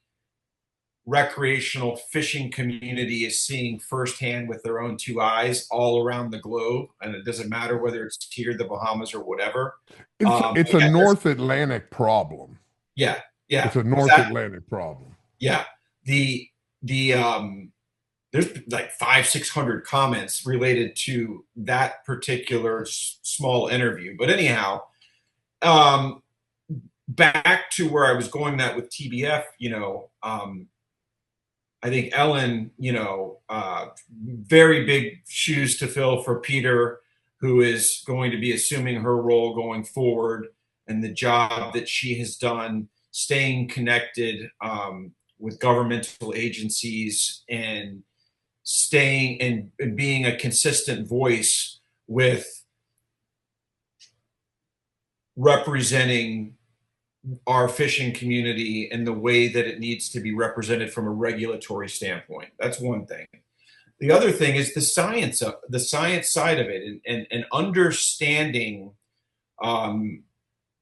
Speaker 2: recreational fishing community is seeing firsthand with their own two eyes all around the globe, and it doesn't matter whether it's here, the Bahamas, or whatever.
Speaker 1: It's a
Speaker 2: Yeah,
Speaker 1: North Atlantic problem.
Speaker 2: yeah, yeah,
Speaker 1: It's a North
Speaker 2: exactly.
Speaker 1: Atlantic problem.
Speaker 2: Yeah, the there's like 500-600 comments related to that particular small interview. But anyhow, um, back to where I was going that with TBF, I think Ellen, very big shoes to fill for Peter, who is going to be assuming her role going forward, and the job that she has done, staying connected with governmental agencies and staying and being a consistent voice with representing our fishing community in the way that it needs to be represented from a regulatory standpoint. That's one thing. The other thing is the science side of it, and understanding, at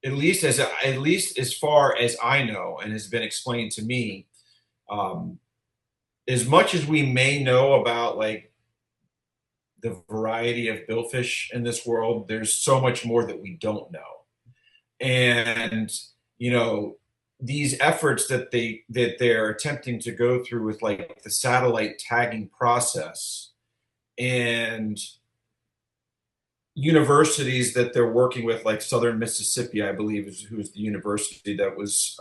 Speaker 2: least as far as I know and has been explained to me, as much as we may know about like the variety of billfish in this world, there's so much more that we don't know. And these efforts that they're attempting to go through with like the satellite tagging process, and universities that they're working with, like Southern Mississippi, I believe, who's the university that was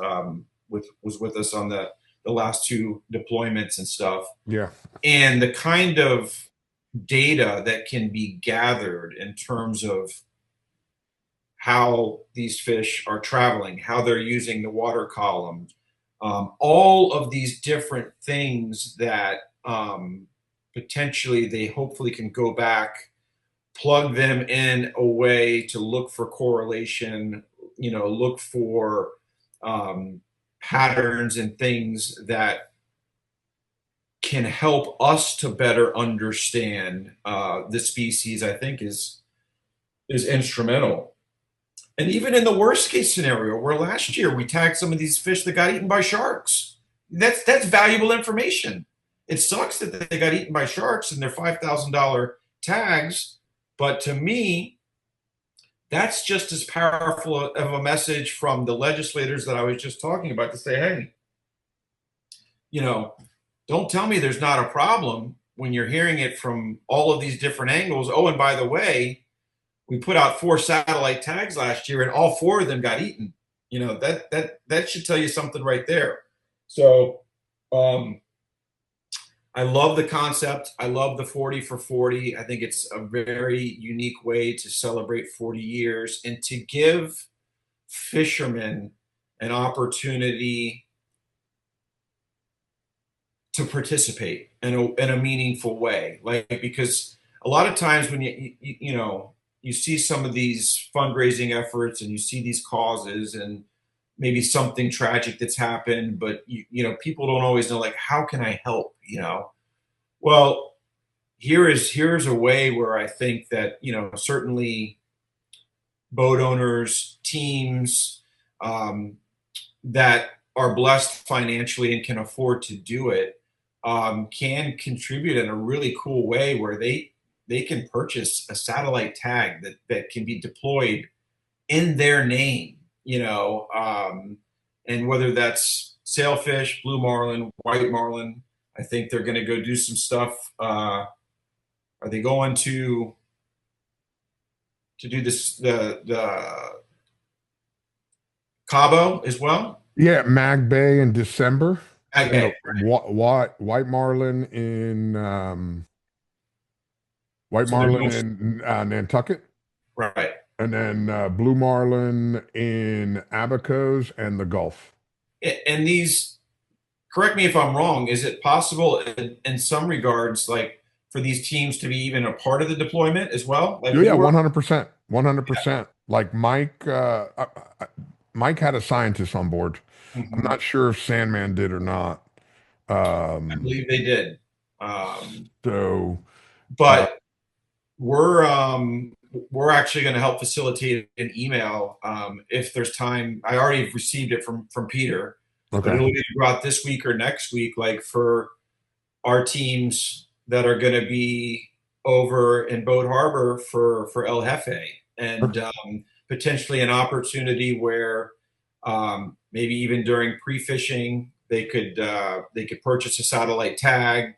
Speaker 2: with us on the last two deployments and stuff.
Speaker 1: Yeah.
Speaker 2: And the kind of data that can be gathered in terms of how these fish are traveling, how they're using the water column, all of these different things that potentially they hopefully can go back, plug them in a way to look for correlation, look for patterns and things that can help us to better understand the species, I think is instrumental. And even in the worst case scenario, where last year we tagged some of these fish that got eaten by sharks, that's valuable information. It sucks that they got eaten by sharks and they're $5,000 tags, but to me, that's just as powerful of a message from the legislators that I was just talking about to say, hey, don't tell me there's not a problem when you're hearing it from all of these different angles. Oh, and by the way, we put out 4 satellite tags last year and all 4 of them got eaten. That should tell you something right there. So I love the concept. I love the 40 for 40. I think it's a very unique way to celebrate 40 years and to give fishermen an opportunity to participate in a meaningful way. Like, because a lot of times when you see some of these fundraising efforts and you see these causes and maybe something tragic that's happened, but people don't always know, like, how can I help? Well, here's a way where I think that certainly boat owners, teams that are blessed financially and can afford to do it can contribute in a really cool way where they can purchase a satellite tag that can be deployed in their name, and whether that's sailfish, blue marlin, white marlin. I think they're going to go do some stuff. Are they going to do this the Cabo as well?
Speaker 1: Yeah, Mag Bay in December.
Speaker 2: Okay,
Speaker 1: White marlin in White
Speaker 2: so they're
Speaker 1: marlin
Speaker 2: both
Speaker 1: in Nantucket,
Speaker 2: right.
Speaker 1: and then blue marlin in Abacos and the Gulf.
Speaker 2: And these, correct me if I'm wrong, is it possible in some regards, like for these teams to be even a part of the deployment as well? Like,
Speaker 1: Yeah, 100%, 100%. Like Mike had a scientist on board. I'm
Speaker 2: Mhm.
Speaker 1: not sure if Sandman did or not.
Speaker 2: I believe they did.
Speaker 1: So, uh,
Speaker 2: But we're actually going to help facilitate an email if there's time. I already received it from Peter, but
Speaker 1: Okay.
Speaker 2: it'll either go out this week or next week, like for our teams that are going to be over in Boat Harbor for El Jefe, and potentially an opportunity where maybe even during pre-fishing they could purchase a satellite tag.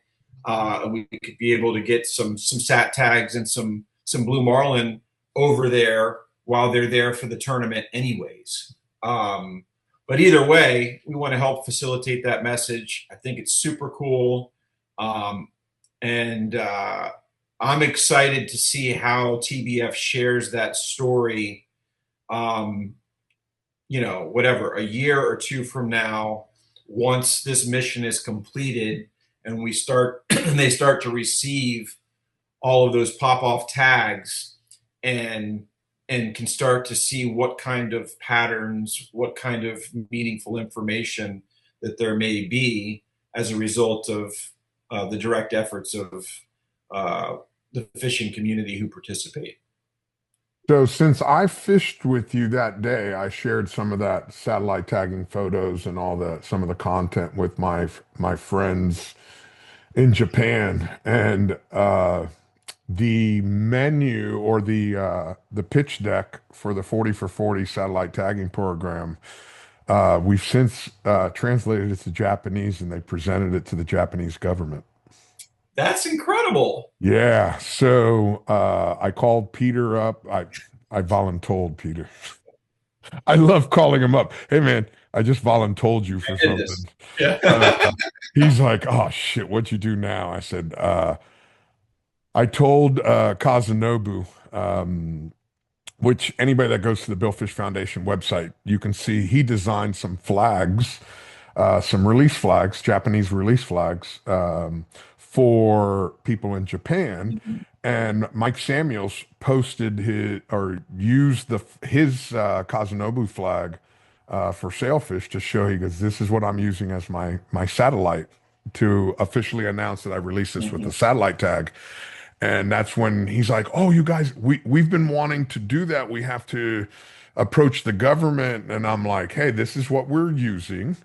Speaker 2: We could be able to get some sat tags and some blue marlin over there while they're there for the tournament, anyways. But either way, we want to help facilitate that message. I think it's super cool. Um, and I'm excited to see how TBF shares that story. Um, whatever, a year or two from now, once this mission is completed, and we start, and they start to receive all of those pop off tags, and can start to see what kind of patterns, what kind of meaningful information that there may be as a result of the direct efforts of the fishing community who participate.
Speaker 1: So since I fished with you that day, I shared some of that satellite tagging photos and all the some of the content with my friends in Japan, and the menu or the pitch deck for the 40 for 40 satellite tagging program. We've since translated it to Japanese, and they presented it to the Japanese government.
Speaker 2: That's incredible.
Speaker 1: Yeah, so I called Peter up. I voluntold Peter. I love calling him up. Hey man, I just voluntold you for
Speaker 2: I did this.
Speaker 1: something. Uh,
Speaker 2: Yeah.
Speaker 1: he's like, oh shit, what'd you do now? I said, I told Kazanobu, which anybody that goes to the Billfish Foundation website, you can see he designed some flags, some release flags, Japanese release flags, for people in Japan. And Mike Samuels posted his or used his Kazanobu flag for sailfish to show. He goes, "This is what I'm using as my satellite to officially announce that I released this with the satellite tag." And that's when he's like, "Oh, you guys, we've been wanting to do that. We have to approach the government." And I'm like, "Hey, this is what we're using."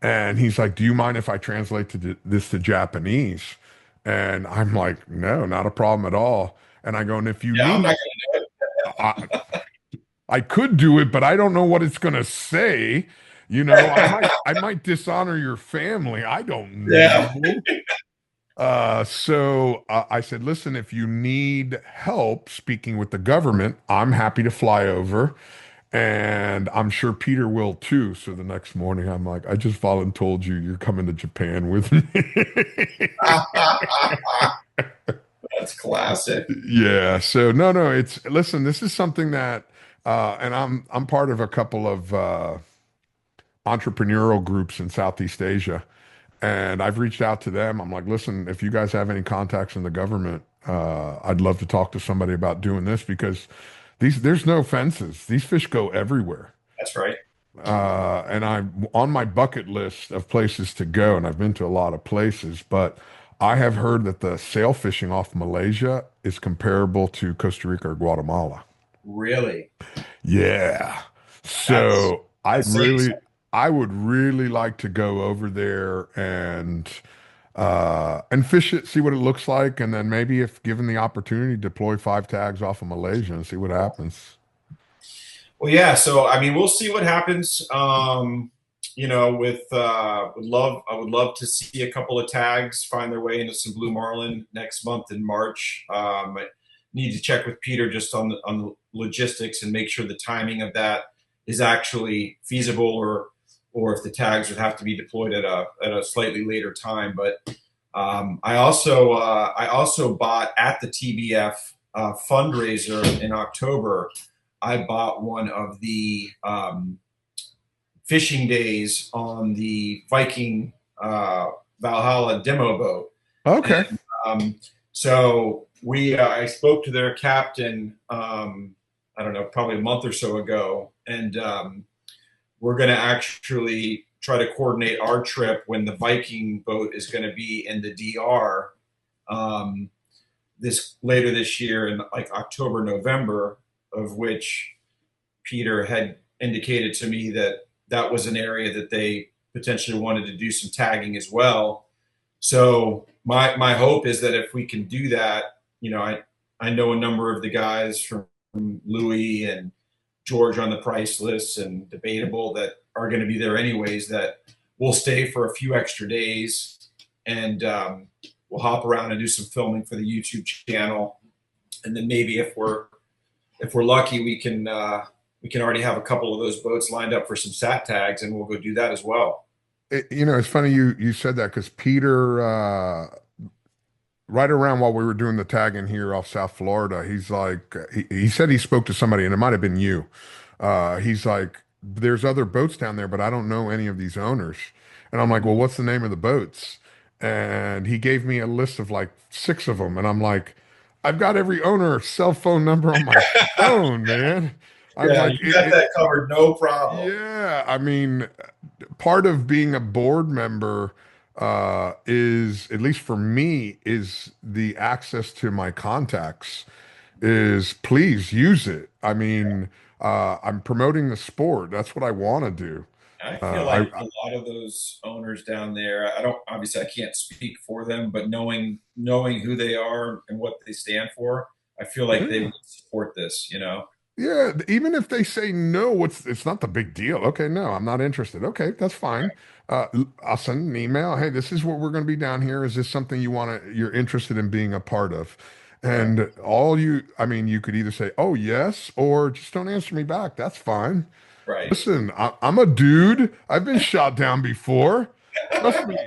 Speaker 1: And he's like, "Do you mind if I translate this to Japanese?" And I'm like, "No, not a problem at all." And I go, "And if you
Speaker 2: Yeah, I'm
Speaker 1: need,
Speaker 2: not going to
Speaker 1: I, I could do it, but I don't know what it's gonna say. You know,
Speaker 2: do it.
Speaker 1: I might dishonor your family. I don't
Speaker 2: Yeah.
Speaker 1: know." So I said, listen, if you need help speaking with the government, I'm happy to fly over. And I'm sure Peter will too. So the next morning, I'm like, I just voluntold you, you're coming to Japan with me.
Speaker 2: That's classic.
Speaker 1: Yeah. So no, listen, this is something that, and I'm part of a couple of entrepreneurial groups in Southeast Asia. And I've reached out to them. I'm like, listen, if you guys have any contacts in the government, I'd love to talk to somebody about doing this because there's no fences. These fish go everywhere.
Speaker 2: That's right.
Speaker 1: And I'm on my bucket list of places to go, and I've been to a lot of places, but I have heard that the sail fishing off Malaysia is comparable to Costa Rica or Guatemala.
Speaker 2: Really.
Speaker 1: Yeah.
Speaker 2: That's
Speaker 1: So
Speaker 2: that's saying
Speaker 1: I would really like to go over there and fish it, see what it looks like, and then maybe if given the opportunity, deploy 5 tags off of Malaysia and see what happens.
Speaker 2: Well, yeah. So, I mean, we'll see what happens. With I would love to see a couple of tags find their way into some blue marlin next month in March. I need to check with Peter just on the logistics and make sure the timing of that is actually feasible, or if the tags would have to be deployed at a slightly later time. But I also bought at the TBF fundraiser in October. I bought one of the fishing days on the Viking Valhalla demo boat,
Speaker 1: Okay.
Speaker 2: and so I spoke to their captain. I don't know, probably a month or so ago, and we're going to actually try to coordinate our trip when the Viking boat is going to be in the DR um, this later this year in like October, November, of which Peter had indicated to me that that was an area that they potentially wanted to do some tagging as well. So my hope is that if we can do that, I know a number of the guys from Louis and George on the price list and Debatable that are going to be there anyways. That we'll stay for a few extra days and we'll hop around and do some filming for the YouTube channel, and then maybe if we're lucky, we can already have a couple of those boats lined up for some sat tags, and we'll go do that as well.
Speaker 1: It's funny you said that because Peter, right around while we were doing the tagging here off South Florida, he's like, he said he spoke to somebody, and it might have been you. He's like, there's other boats down there, but I don't know any of these owners. And I'm like, well, what's the name of the boats? And he gave me a list of like six of them. And I'm like, I've got every owner's cell phone number on my phone, man. I'm
Speaker 2: Yeah,
Speaker 1: like,
Speaker 2: you got that covered, no problem.
Speaker 1: yeah, I mean, part of being a board member is, at least for me, is the access to my contacts. Is please use it. I mean, I'm promoting the sport. That's what I want to do.
Speaker 2: I feel
Speaker 1: Uh,
Speaker 2: like a lot of those owners down there, I don't obviously I can't speak for them, but knowing who they are and what they stand for, I feel like they
Speaker 1: yeah,
Speaker 2: would support this.
Speaker 1: yeah. Even if they say no, it's not the big deal. Okay, no, I'm not interested. Okay, that's fine. I'll send an email. Hey, this is what we're going to be down here. Is this something you're interested in being a part of?
Speaker 2: Right.
Speaker 1: And I mean, you could either say, oh, yes, or just don't answer me back. That's fine.
Speaker 2: Right.
Speaker 1: Listen, I'm a dude. I've been shot down before. Trust me.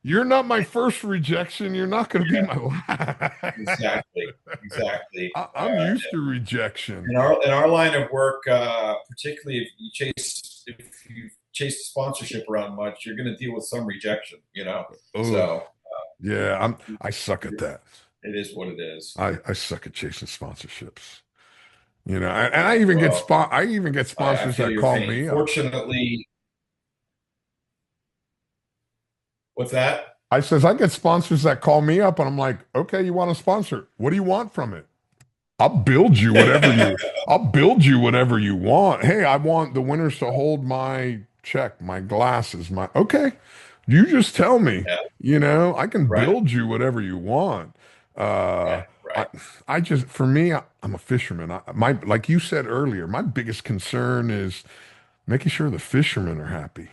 Speaker 1: You're not my first rejection. You're not going to be
Speaker 2: Yeah,
Speaker 1: my last.
Speaker 2: exactly. Exactly.
Speaker 1: I'm used to rejection.
Speaker 2: In our line of work, particularly if you chase sponsorship around much, you're going to deal with some rejection.
Speaker 1: Oh,
Speaker 2: So
Speaker 1: yeah. I suck at that.
Speaker 2: it is what it is.
Speaker 1: I suck at chasing sponsorships. And
Speaker 2: Well,
Speaker 1: I even get
Speaker 2: I
Speaker 1: sponsors
Speaker 2: feel
Speaker 1: that
Speaker 2: your
Speaker 1: call
Speaker 2: pain.
Speaker 1: me up.
Speaker 2: Fortunately, what's that?
Speaker 1: I says I get sponsors that call me up, and I'm like, okay, you want to sponsor? What do you want from it? I'll build you whatever you I'll build you whatever you want. Hey, I want the winners to hold my check, my glasses, my okay. You just tell me.
Speaker 2: Yeah,
Speaker 1: I can
Speaker 2: right,
Speaker 1: build you whatever you want. Uh
Speaker 2: right,
Speaker 1: I
Speaker 2: right.
Speaker 1: I just for me, I'm a fisherman. My like you said earlier, my biggest concern is making sure the fishermen are happy.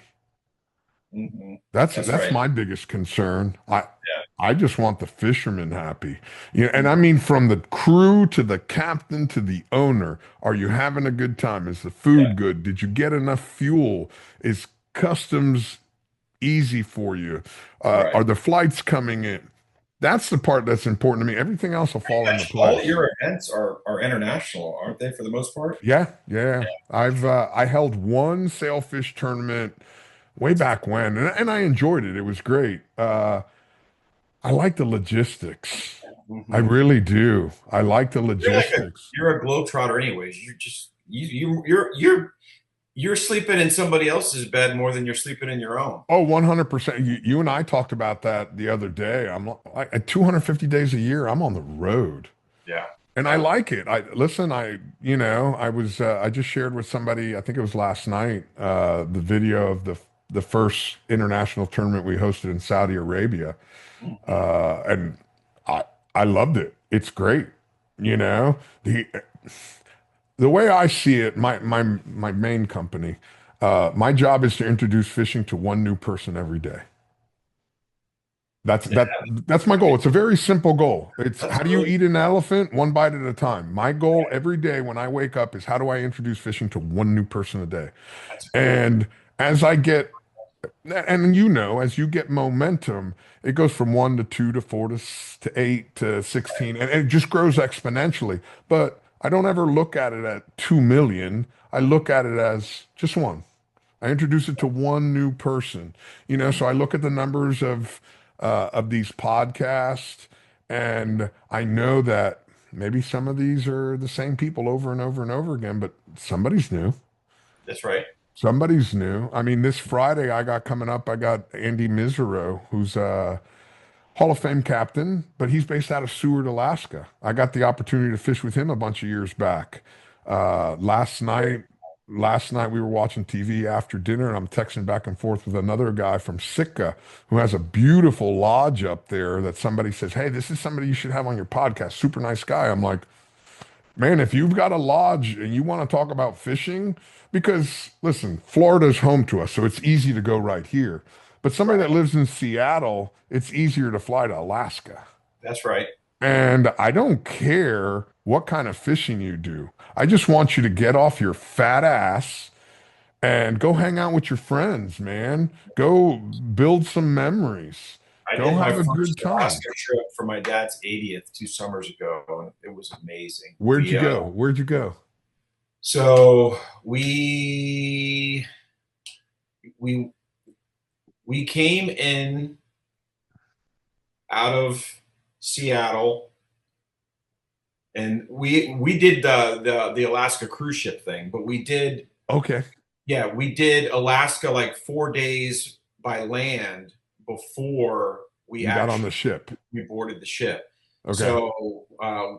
Speaker 2: Hmm. That's
Speaker 1: That's
Speaker 2: right.
Speaker 1: my biggest concern.
Speaker 2: Yeah,
Speaker 1: I just want the fishermen happy. And I mean from the crew to the captain to the owner. Are you having a good time? Is the
Speaker 2: yeah,
Speaker 1: food good? Did you get enough fuel? Is customs easy for you?
Speaker 2: right.
Speaker 1: Are the flights coming in? That's the part that's important to me. Everything else will fall into
Speaker 2: Gosh, all
Speaker 1: place.
Speaker 2: your events are international, aren't they, for the most part?
Speaker 1: Yeah, yeah. I held one sailfish tournament way back when, and I enjoyed it. It was great. I like the logistics. I
Speaker 2: Hmm.
Speaker 1: really do. I like the logistics.
Speaker 2: You're a globetrotter, anyways. You're just you're sleeping in somebody else's bed more than you're sleeping in your own.
Speaker 1: Oh, 100%. You and I talked about that the other day. I'm like at 250 days a year, I'm on the road.
Speaker 2: Yeah,
Speaker 1: And I
Speaker 2: yeah.
Speaker 1: like it. I just shared with somebody, I think it was last night, the video of the first international tournament we hosted in Saudi Arabia.
Speaker 2: Hmm.
Speaker 1: And I I loved it. It's great. You know, the way I see it, my main company, my job is to introduce fishing to one new person every day. That's
Speaker 2: Yeah,
Speaker 1: that that's my goal. It's a very simple goal. It's
Speaker 2: that's
Speaker 1: how do you
Speaker 2: really
Speaker 1: eat an elephant? One bite at a time. My goal every day when I wake up is how do I introduce fishing to one new person a day?
Speaker 2: that's cool.
Speaker 1: And as I get and as you get momentum, it goes from one to two to four to eight to 16, and it just grows exponentially. But I don't ever look at it at 2 million. I look at it as just one. I introduce it to one new person, so I look at the numbers of these podcasts, and I know that maybe some of these are the same people over and over and over again, but somebody's new.
Speaker 2: That's right.
Speaker 1: Somebody's new. I mean, this Friday I got coming up, I got Andy Miserow, who's a Hall of Fame captain, but he's based out of Seward, Alaska. I got the opportunity to fish with him a bunch of years back. Last
Speaker 2: Great.
Speaker 1: night, last night we were watching TV after dinner, and I'm texting back and forth with another guy from Sitka who has a beautiful lodge up there that somebody says, "Hey, this is somebody you should have on your podcast. Super nice guy." I'm like, man, if you've got a lodge and you want to talk about fishing, because listen, Florida's home to us, so it's easy to go right here. But somebody that
Speaker 2: Right.
Speaker 1: lives in Seattle, it's easier to fly to Alaska.
Speaker 2: That's right.
Speaker 1: And I don't care what kind of fishing you do. I just want you to get off your fat ass and go hang out with your friends, man. Go build some memories.
Speaker 2: I
Speaker 1: Go
Speaker 2: did my
Speaker 1: have a good
Speaker 2: first
Speaker 1: time.
Speaker 2: Alaska trip for my dad's 80th 2 summers ago, and it was amazing.
Speaker 1: Where'd you go? Where'd you go?
Speaker 2: So we we came in out of Seattle, and we did the Alaska cruise ship thing, but we did,
Speaker 1: Okay.
Speaker 2: yeah, we did Alaska like 4 days by land before we
Speaker 1: You got on the
Speaker 2: actually
Speaker 1: ship.
Speaker 2: we boarded the ship.
Speaker 1: Okay.
Speaker 2: So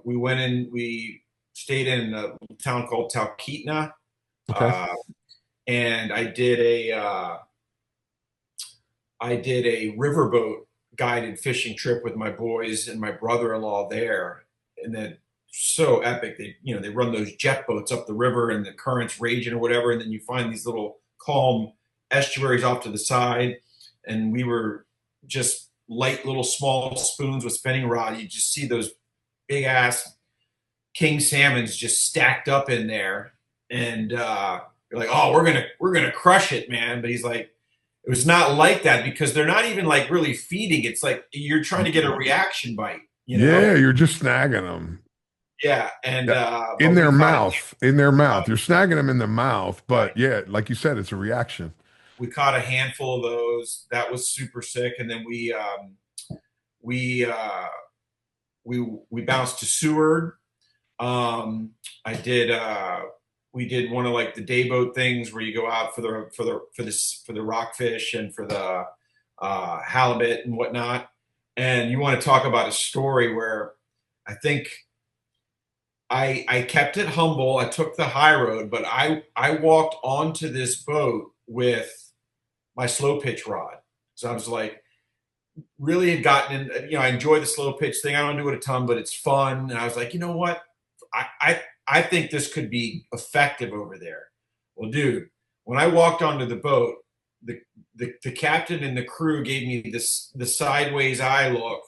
Speaker 2: we went in, we stayed in a town called Talkeetna,
Speaker 1: Okay.
Speaker 2: uh, and I did a riverboat guided fishing trip with my boys and my brother-in-law there, and then so epic. They run those jet boats up the river and the currents raging or whatever, and then you find these little calm estuaries off to the side, and we were just light little small spoons with spinning rod. You just see those big ass king salmons just stacked up in there, and you're like, oh, we're gonna crush it, man. But he's like, it was not like that because they're not even like really feeding. It's like you're trying to get a reaction bite, you
Speaker 1: Yeah,
Speaker 2: know?
Speaker 1: you're just snagging them.
Speaker 2: Yeah, and
Speaker 1: Yeah. In
Speaker 2: but we
Speaker 1: their
Speaker 2: caught a
Speaker 1: mouth. In their
Speaker 2: caught
Speaker 1: mouth. You're snagging them in the mouth,
Speaker 2: right.
Speaker 1: but yeah, like you said, it's a reaction.
Speaker 2: We caught a handful of those. That was super sick, and then we uh, we bounced to Seward. I did. We did one of like the day boat things where you go out for the rockfish and for the halibut and whatnot. And you want to talk about a story where I think I kept it humble. I took the high road, but I walked onto this boat with my slow pitch rod. So I was like, really had gotten in, I enjoy the slow pitch thing. I don't do it a ton, but it's fun. And I was like, you know what? I think this could be effective over there. Well, dude, when I walked onto the boat, the the captain and the crew gave me this the sideways eye look,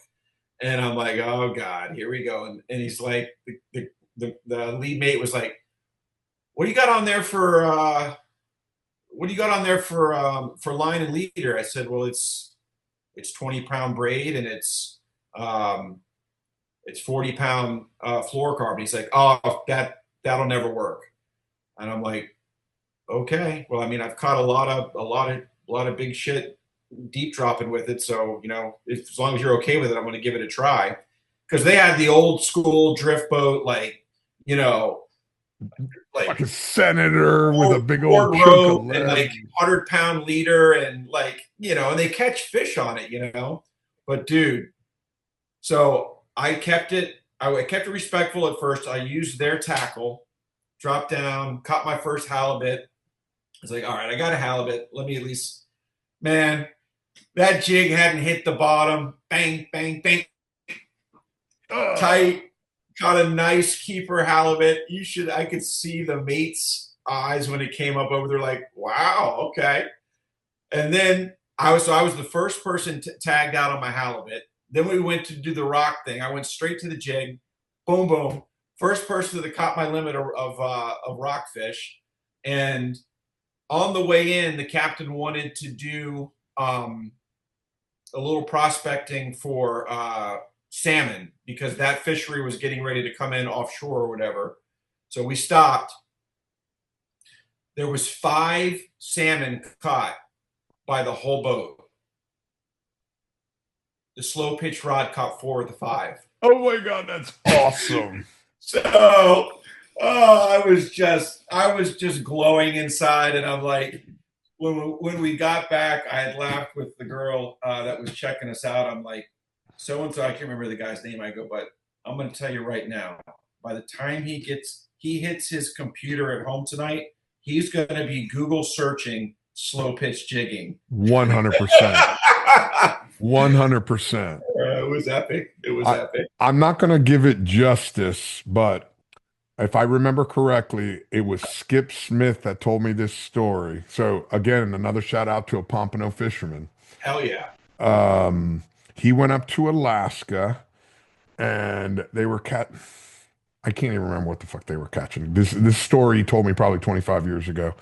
Speaker 2: and I'm like, oh God, here we go. And he's like, the lead mate was like, what do you got on there for what do you got on there for line and leader? I said, well, it's 20-pound braid and um, it's 40-pound fluorocarbon. He's like, oh, that'll never work. And I'm like, okay. Well, I mean, I've caught a lot of big shit deep dropping with it. So as long as you're okay with it, I'm going to give it a try. Because they had the old school drift boat, you know,
Speaker 1: Like
Speaker 2: like
Speaker 1: a senator with a big old
Speaker 2: cord
Speaker 1: chunk of
Speaker 2: rope and
Speaker 1: lead.
Speaker 2: like 100-pound leader and and they catch fish on it. But dude, so I kept it. I kept it respectful at first. I used their tackle, dropped down, caught my first halibut. I was like, all right, I got a halibut. Let me at least, man, that jig hadn't hit the bottom. Bang, bang, bang,
Speaker 1: Ugh.
Speaker 2: tight. Got a nice keeper halibut. I could see the mate's eyes when it came up over there, like, wow, okay. And then I was the first person tagged out on my halibut. Then we went to do the rock thing. I went straight to the jig, boom, boom. First person that caught my limit of rockfish. And on the way in, the captain wanted to do a little prospecting for salmon because that fishery was getting ready to come in offshore or whatever. So we stopped. There was 5 salmon caught by the whole boat. The slow pitch rod caught 4 of the 5.
Speaker 1: Oh my God, that's awesome.
Speaker 2: So, I was just glowing inside, and I'm like, when we got back, I had laughed with the girl that was checking us out. I'm like, so and so, I can't remember the guy's name. I go, but I'm going to tell you right now, by the time he hits his computer at home tonight, he's going to be Google searching slow pitch jigging.
Speaker 1: 100%. 100%.
Speaker 2: It was epic. It was
Speaker 1: I
Speaker 2: epic.
Speaker 1: I'm not going to give it justice, but if I remember correctly, it was Skip Smith that told me this story. So again, another shout out to a Pompano fisherman.
Speaker 2: Hell yeah.
Speaker 1: Um, he went up to Alaska and they were I can't even remember what the fuck they were catching. This story he told me probably 25 years ago.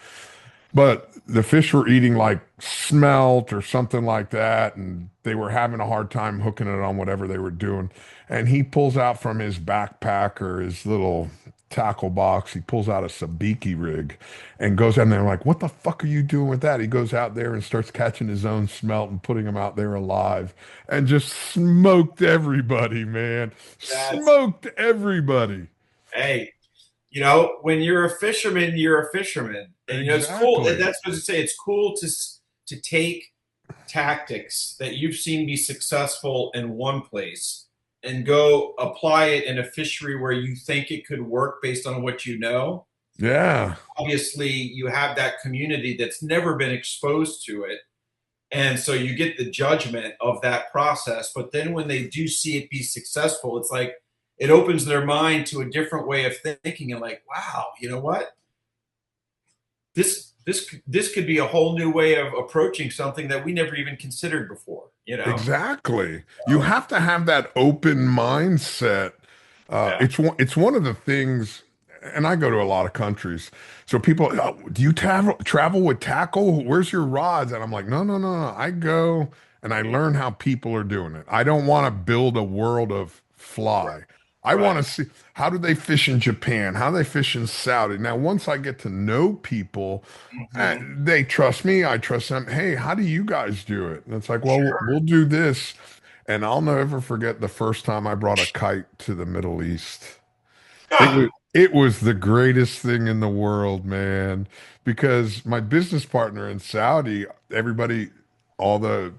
Speaker 1: But the fish were eating like smelt or something like that, and they were having a hard time hooking it on whatever they were doing. And he pulls out from his backpack or his little tackle box, he pulls out a sabiki rig and goes out and they're like, "What the fuck are you doing with that?" He goes out there and starts catching his own smelt and putting them out there alive and just smoked everybody, man.
Speaker 2: That's
Speaker 1: Smoked everybody.
Speaker 2: hey, you know, when you're a fisherman, you're a fisherman, and you know it's cool. And
Speaker 1: Exactly.
Speaker 2: that's what to say. It's cool to take tactics that you've seen be successful in one place and go apply it in a fishery where you think it could work based on what you know.
Speaker 1: Yeah.
Speaker 2: Obviously, you have that community that's never been exposed to it. And so you get the judgment of that process. But then when they do see it be successful, it's like it opens their mind to a different way of thinking and like, wow, you know what? This could be a whole new way of approaching something that we never even considered before, you know?
Speaker 1: Exactly. You have to have that open mindset.
Speaker 2: Yeah.
Speaker 1: It's one of the things, and I go to a lot of countries. So people, "Oh, do you travel with tackle? Where's your rods?" And I'm like, no, no, no, no. I go and I learn how people are doing it. I don't want to build a world of fly. I want
Speaker 2: Right.
Speaker 1: to see how do they fish in Japan? How do they fish in Saudi? Now, once I get to know people,
Speaker 2: Mm-hmm.
Speaker 1: they trust me. I trust them. Hey, how do you guys do it? And it's like, well, we'll
Speaker 2: Sure.
Speaker 1: we'll do this. And I'll never forget the first time I brought a kite to the Middle East. It was the greatest thing in the world, man, because my business partner in Saudi, everybody, all the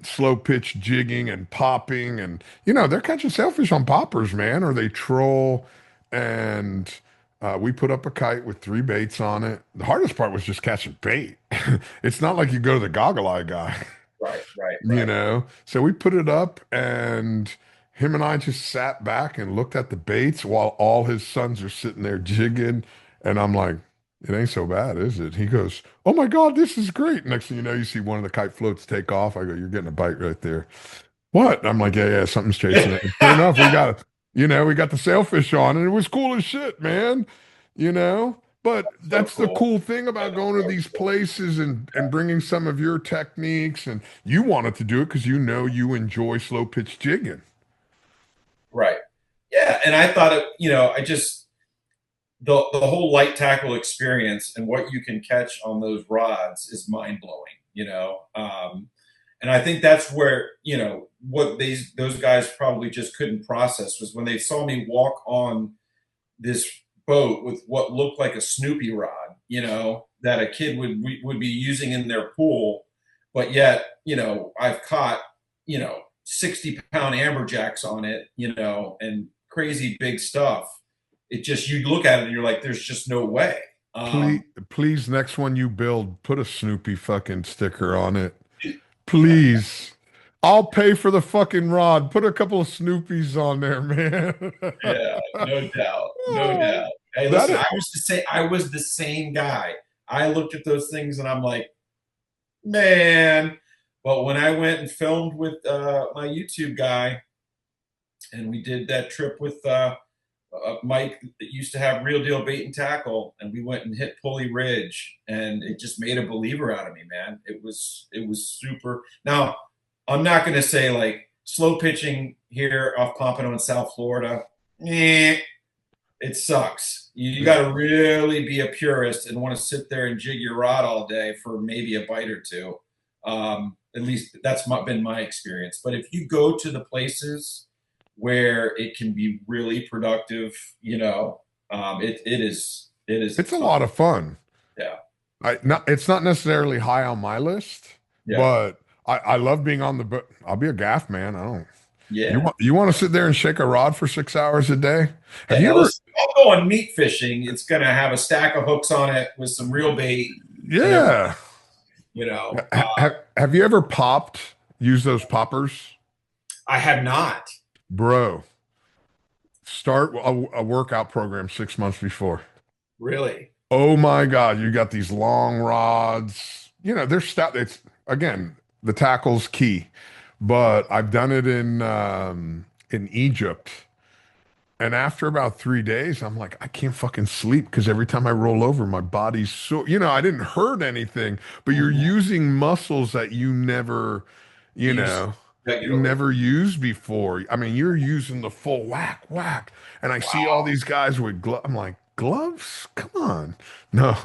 Speaker 1: slow pitch jigging and popping, and they're catching sailfish on poppers, man, or they troll. And we put up a kite with three baits on it. The hardest part was just catching bait. It's not like you go to the goggle eye guy.
Speaker 2: Right, right,
Speaker 1: you
Speaker 2: right.
Speaker 1: know so we put it up, and him and I just sat back and looked at the baits while all his sons are sitting there jigging. And I'm like, it ain't so bad, is it? He goes, "Oh my God, this is great." Next thing you know, you see one of the kite floats take off. I go, "You're getting a bite right there." "What?" I'm like, "Yeah, yeah, something's chasing it." And sure enough, we got the sailfish on, and it was cool as shit, man. But
Speaker 2: So
Speaker 1: that's the
Speaker 2: cool.
Speaker 1: cool thing about going to
Speaker 2: So
Speaker 1: these
Speaker 2: cool.
Speaker 1: places and bringing some of your techniques, and you wanted to do it because you enjoy slow pitch jigging.
Speaker 2: Right. Yeah, and I thought I just the whole light tackle experience and what you can catch on those rods is mind blowing. And I think that's where what those guys probably just couldn't process was when they saw me walk on this boat with what looked like a Snoopy rod, that a kid would be using in their pool, but yet I've caught 60-pound amberjacks on it, and crazy big stuff. It just you look at it and you're like, there's just no way.
Speaker 1: Please, please, next one you build, put a Snoopy fucking sticker on it.
Speaker 2: Yeah,
Speaker 1: Please. I'll pay for the fucking rod. Put a couple of Snoopies on there, man.
Speaker 2: yeah, no doubt, no
Speaker 1: Oh,
Speaker 2: doubt. Hey,
Speaker 1: that
Speaker 2: listen,
Speaker 1: is,
Speaker 2: I was the same guy. I looked at those things and I'm like, man. But when I went and filmed with my YouTube guy, and we did that trip with Mike that used to have Real Deal Bait and Tackle, and we went and hit Pulley Ridge, and it just made a believer out of me, man. It was super. Now, I'm not going to say like slow pitching here off Pompano in South Florida. It sucks. You got to really be a purist and want to sit there and jig your rod all day for maybe a bite or two. At least that's been my experience. But if you go to the places where it can be really productive, it is
Speaker 1: it's a
Speaker 2: fun.
Speaker 1: lot of fun.
Speaker 2: Yeah,
Speaker 1: It's not necessarily high on my list,
Speaker 2: yeah,
Speaker 1: but I love being on the boat. I'll be a gaff man. I don't. You
Speaker 2: yeah.
Speaker 1: want to sit there and shake a rod for 6 hours a day? Have
Speaker 2: Hey,
Speaker 1: you ever?
Speaker 2: I'll go on meat fishing. It's going to have a stack of hooks on it with some real bait and everything,
Speaker 1: Yeah.
Speaker 2: you know.
Speaker 1: Have you ever used those poppers?
Speaker 2: I have not.
Speaker 1: Bro, start a workout program 6 months before.
Speaker 2: Really?
Speaker 1: Oh my God, you got these long rods. They're stout. It's again, the tackle's key. But I've done it in Egypt. And after about 3 days, I'm like, I can't fucking sleep because every time I roll over, my body's so, I didn't hurt anything, but you're
Speaker 2: Mm-hmm.
Speaker 1: using muscles that you
Speaker 2: Use
Speaker 1: know, you
Speaker 2: regularly.
Speaker 1: never used before. I mean, you're using the full whack, whack. And I see all
Speaker 2: Wow.
Speaker 1: these guys with gloves. I'm like, gloves? Come on. No.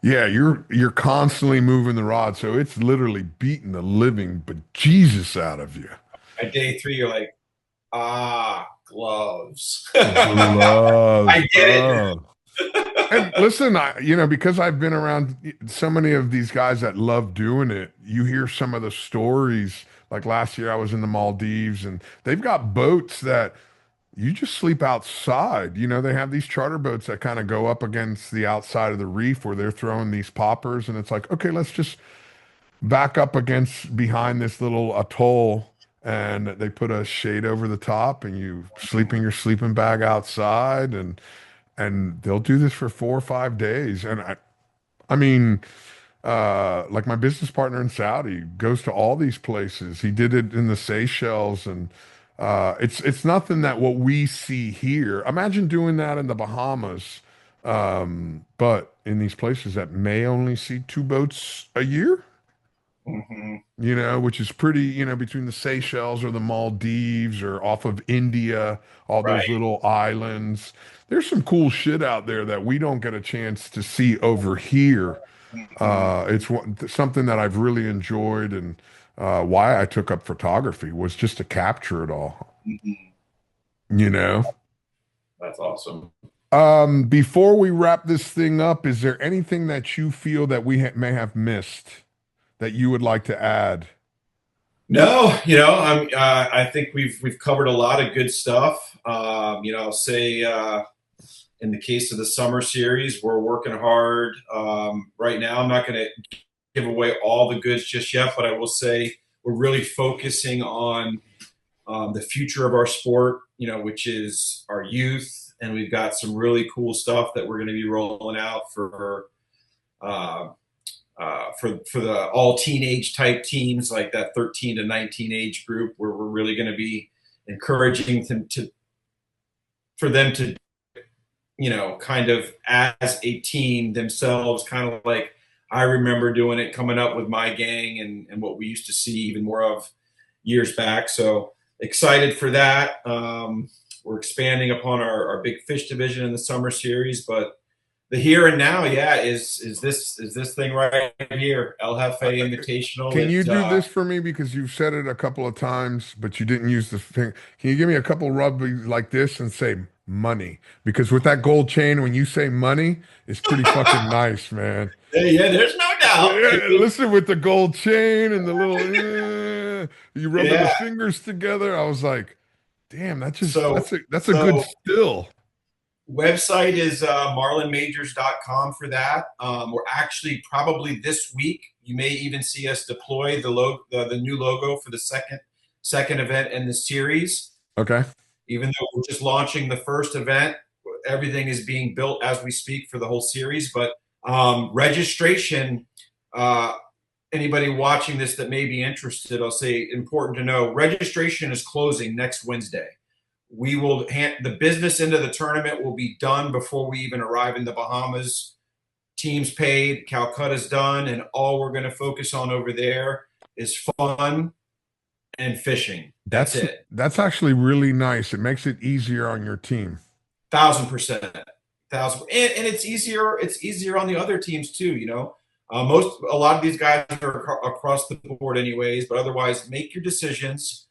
Speaker 1: Yeah, you're constantly moving the rod. So it's literally beating the living bejesus out of you.
Speaker 2: At day 3, you're like, gloves. I
Speaker 1: Gloves.
Speaker 2: get it.
Speaker 1: Oh. And listen, because I've been around so many of these guys that love doing it, you hear some of the stories. Like last year, I was in the Maldives and they've got boats that you just sleep outside. They have these charter boats that kind of go up against the outside of the reef where they're throwing these poppers. And it's like, okay, let's just back up against behind this little atoll. And they put a shade over the top and you sleep in your sleeping bag outside and they'll do this for 4 or 5 days. And I mean, like my business partner in Saudi goes to all these places. He did it in the Seychelles, and it's nothing that what we see here. Imagine doing that in the Bahamas, but in these places that may only see 2 boats a year.
Speaker 2: Mm-hmm.
Speaker 1: Which is pretty, between the Seychelles or the Maldives or off of India, all those
Speaker 2: Right.
Speaker 1: little islands. There's some cool shit out there that we don't get a chance to see over here.
Speaker 2: Mm-hmm.
Speaker 1: Something that I've really enjoyed and why I took up photography was just to capture it all,
Speaker 2: Mm-hmm.
Speaker 1: you know?
Speaker 2: That's awesome.
Speaker 1: Before we wrap this thing up, is there anything that you feel that we may have missed that you would like to add?
Speaker 2: No, I think we've covered a lot of good stuff. I'll say in the case of the summer series, we're working hard right now. I'm not going to give away all the goods just yet, but I will say we're really focusing on the future of our sport, which is our youth, and we've got some really cool stuff that we're going to be rolling out uh, for the all teenage type teams, like that 13 to 19 age group, where we're really going to be encouraging them for them to, kind of as a team themselves, kind of like I remember doing it coming up with my gang and what we used to see even more of years back. So excited for that. We're expanding upon our big fish division in the summer series, but the here and now, yeah, is this thing right here, El Jefe
Speaker 1: Uh,
Speaker 2: Invitational.
Speaker 1: Can you
Speaker 2: It
Speaker 1: do this for me because you've said it a couple of times, but you didn't use the thing? Can you give me a couple rubbies like this and say money? Because with that gold chain, when you say money, it's pretty fucking nice, man.
Speaker 2: yeah, there's no doubt.
Speaker 1: Yeah, listen, with the gold chain and the little you rubbing the
Speaker 2: Yeah.
Speaker 1: fingers together, I was like, damn,
Speaker 2: So
Speaker 1: that's a good
Speaker 2: so
Speaker 1: still.
Speaker 2: website is marlinmajors.com for that. We're actually probably this week. You may even see us deploy the new logo for the second event in the series.
Speaker 1: Okay.
Speaker 2: Even though we're just launching the first event, everything is being built as we speak for the whole series. But registration, uh, anybody watching this that may be interested, I'll say important to know registration is closing next Wednesday. We will the business end of the tournament will be done before we even arrive in the Bahamas. Teams paid, Calcutta's done, and all we're going to focus on over there is fun and fishing. That's
Speaker 1: That's
Speaker 2: it.
Speaker 1: that's actually really nice. It makes it easier on your team.
Speaker 2: 1,000%, thousand, and it's easier. It's easier on the other teams too. A lot of these guys are across the board, anyways. But otherwise, make your decisions.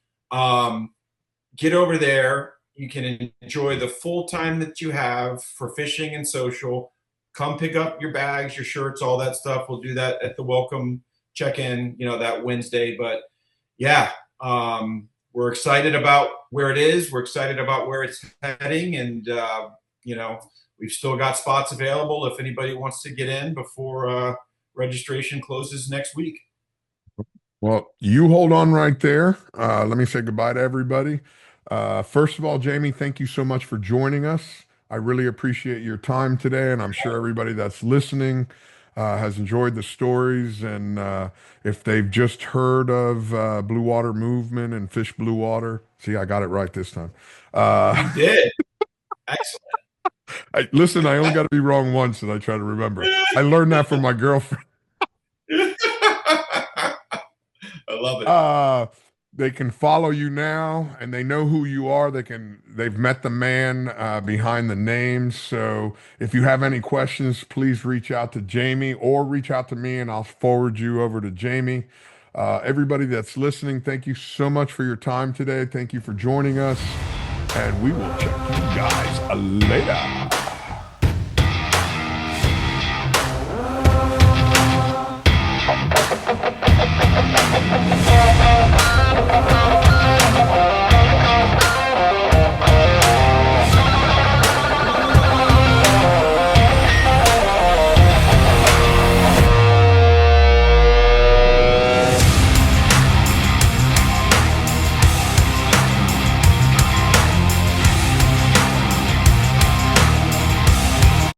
Speaker 2: Get over there. You can enjoy the full time that you have for fishing and social. Come pick up your bags, your shirts, all that stuff. We'll do that at the welcome check-in, that Wednesday. But yeah, we're excited about where it is. We're excited about where it's heading, and we've still got spots available if anybody wants to get in before registration closes next week.
Speaker 1: Well, you hold on right there. Let me say goodbye to everybody. First of all, Jamie, thank you so much for joining us. I really appreciate your time today, and I'm sure everybody that's listening has enjoyed the stories. And if they've just heard of Blue Water Movement and Fish Blue Water, see, I got it right this time.
Speaker 2: You did. Excellent.
Speaker 1: Listen, I only got to be wrong once, and I try to remember. I learned that from my girlfriend.
Speaker 2: I love it.
Speaker 1: They can follow you now, and they know who you are. They've met the man behind the names. So if you have any questions, please reach out to Jamie or reach out to me, and I'll forward you over to Jamie. Everybody that's listening, thank you so much for your time today. Thank you for joining us, and we will check you guys later.